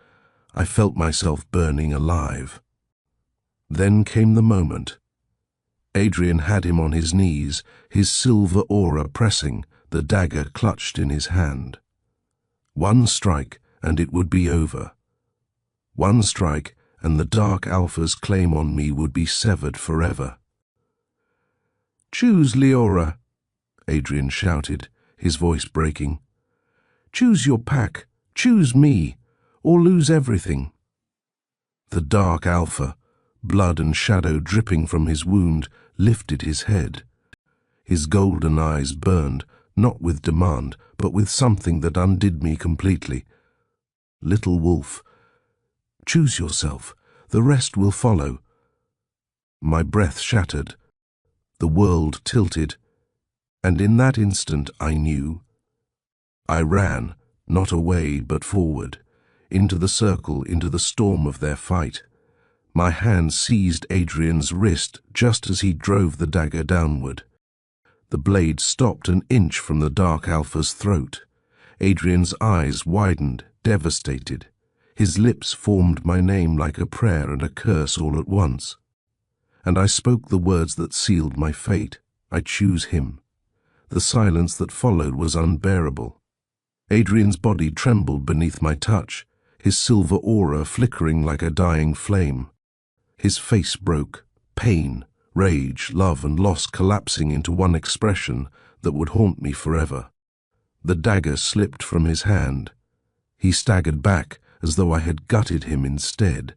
I felt myself burning alive. Then came the moment. Adrian had him on his knees, his silver aura pressing, the dagger clutched in his hand. One strike, and it would be over. One strike, and the Dark Alpha's claim on me would be severed forever. "Choose, Leora," Adrian shouted, his voice breaking. "Choose your pack, choose me, or lose everything." The Dark Alpha, blood and shadow dripping from his wound, lifted his head. His golden eyes burned, not with demand, but with something that undid me completely. "Little wolf, choose yourself, the rest will follow." My breath shattered, the world tilted, and in that instant I knew. I ran, not away but forward, into the circle, into the storm of their fight. My hand seized Adrian's wrist just as he drove the dagger downward. The blade stopped an inch from the Dark Alpha's throat. Adrian's eyes widened, devastated. His lips formed my name like a prayer and a curse all at once. And I spoke the words that sealed my fate. I choose him. The silence that followed was unbearable. Adrian's body trembled beneath my touch, his silver aura flickering like a dying flame. His face broke, pain, rage, love and loss collapsing into one expression that would haunt me forever. The dagger slipped from his hand. He staggered back as though I had gutted him instead.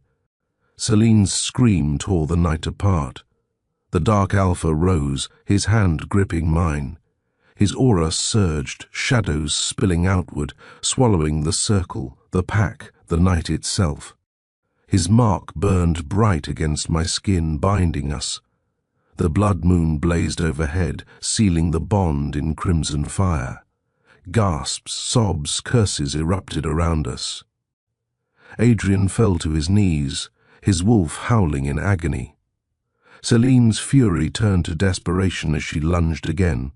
Celine's scream tore the night apart. The Dark Alpha rose, his hand gripping mine. His aura surged, shadows spilling outward, swallowing the circle, the pack, the night itself. His mark burned bright against my skin, binding us. The blood moon blazed overhead, sealing the bond in crimson fire. Gasps, sobs, curses erupted around us. Adrian fell to his knees, his wolf howling in agony. Celine's fury turned to desperation as she lunged again,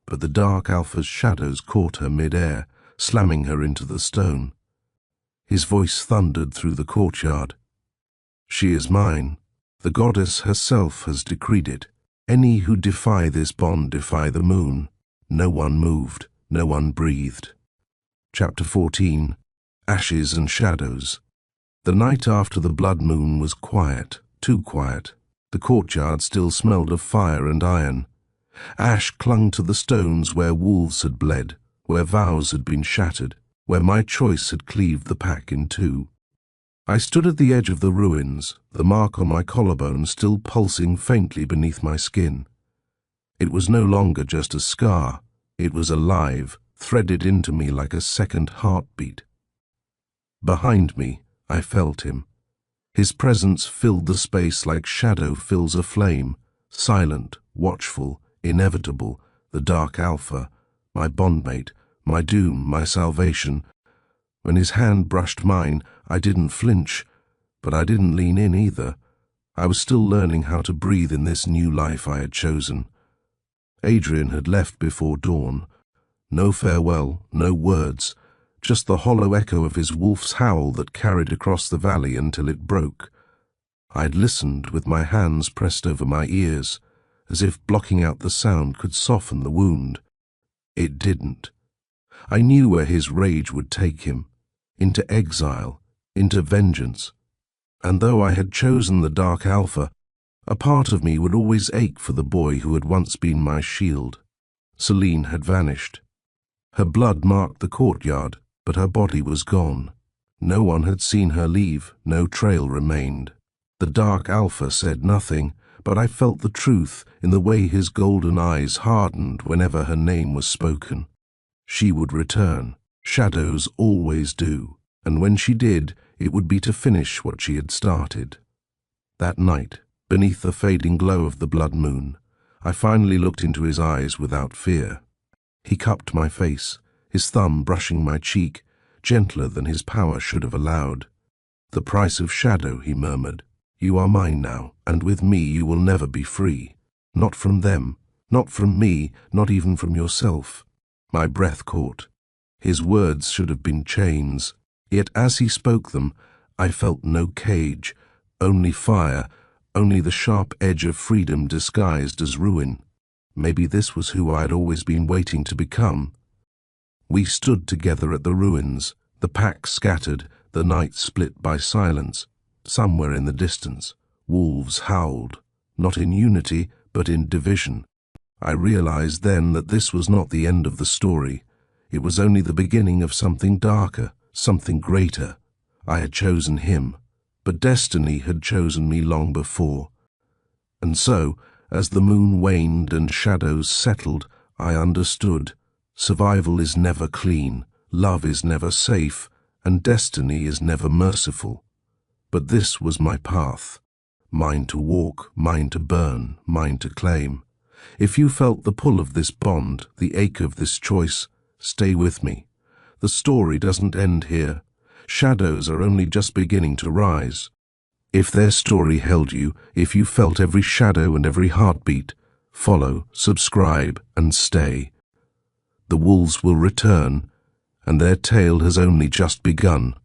but the Dark Alpha's shadows caught her mid-air, slamming her into the stone. His voice thundered through the courtyard. "She is mine. The goddess herself has decreed it. Any who defy this bond defy the moon." No one moved, no one breathed. Chapter 14. Ashes and Shadows. The night after the blood moon was quiet, too quiet. The courtyard still smelled of fire and iron. Ash clung to the stones where wolves had bled, where vows had been shattered, where my choice had cleaved the pack in two. I stood at the edge of the ruins, the mark on my collarbone still pulsing faintly beneath my skin. It was no longer just a scar. It was alive, threaded into me like a second heartbeat. Behind me, I felt him. His presence filled the space like shadow fills a flame, silent, watchful, inevitable, the Dark Alpha, my bondmate, my doom, my salvation. When his hand brushed mine, I didn't flinch, but I didn't lean in either. I was still learning how to breathe in this new life I had chosen. Adrian had left before dawn. No farewell, no words, just the hollow echo of his wolf's howl that carried across the valley until it broke. I'd listened with my hands pressed over my ears, as if blocking out the sound could soften the wound. It didn't. I knew where his rage would take him, into exile, into vengeance. And though I had chosen the Dark Alpha, a part of me would always ache for the boy who had once been my shield. Celine had vanished. Her blood marked the courtyard, but her body was gone. No one had seen her leave, no trail remained. The Dark Alpha said nothing, but I felt the truth in the way his golden eyes hardened whenever her name was spoken. She would return. Shadows always do, and when she did, it would be to finish what she had started. That night, beneath the fading glow of the blood moon, I finally looked into his eyes without fear. He cupped my face, his thumb brushing my cheek, gentler than his power should have allowed. "The price of shadow," he murmured. "You are mine now, and with me you will never be free. Not from them, not from me, not even from yourself." My breath caught. His words should have been chains, yet as he spoke them, I felt no cage, only fire, only the sharp edge of freedom disguised as ruin. Maybe this was who I had always been waiting to become. We stood together at the ruins, the pack scattered, the night split by silence. Somewhere in the distance, wolves howled, not in unity, but in division. I realized then that this was not the end of the story. It was only the beginning of something darker, something greater. I had chosen him, but destiny had chosen me long before. And so, as the moon waned and shadows settled, I understood. Survival is never clean, love is never safe, and destiny is never merciful. But this was my path. Mine to walk, mine to burn, mine to claim. If you felt the pull of this bond, the ache of this choice, stay with me. The story doesn't end here. Shadows are only just beginning to rise. If their story held you, if you felt every shadow and every heartbeat, follow, subscribe, and stay. The wolves will return, and their tale has only just begun.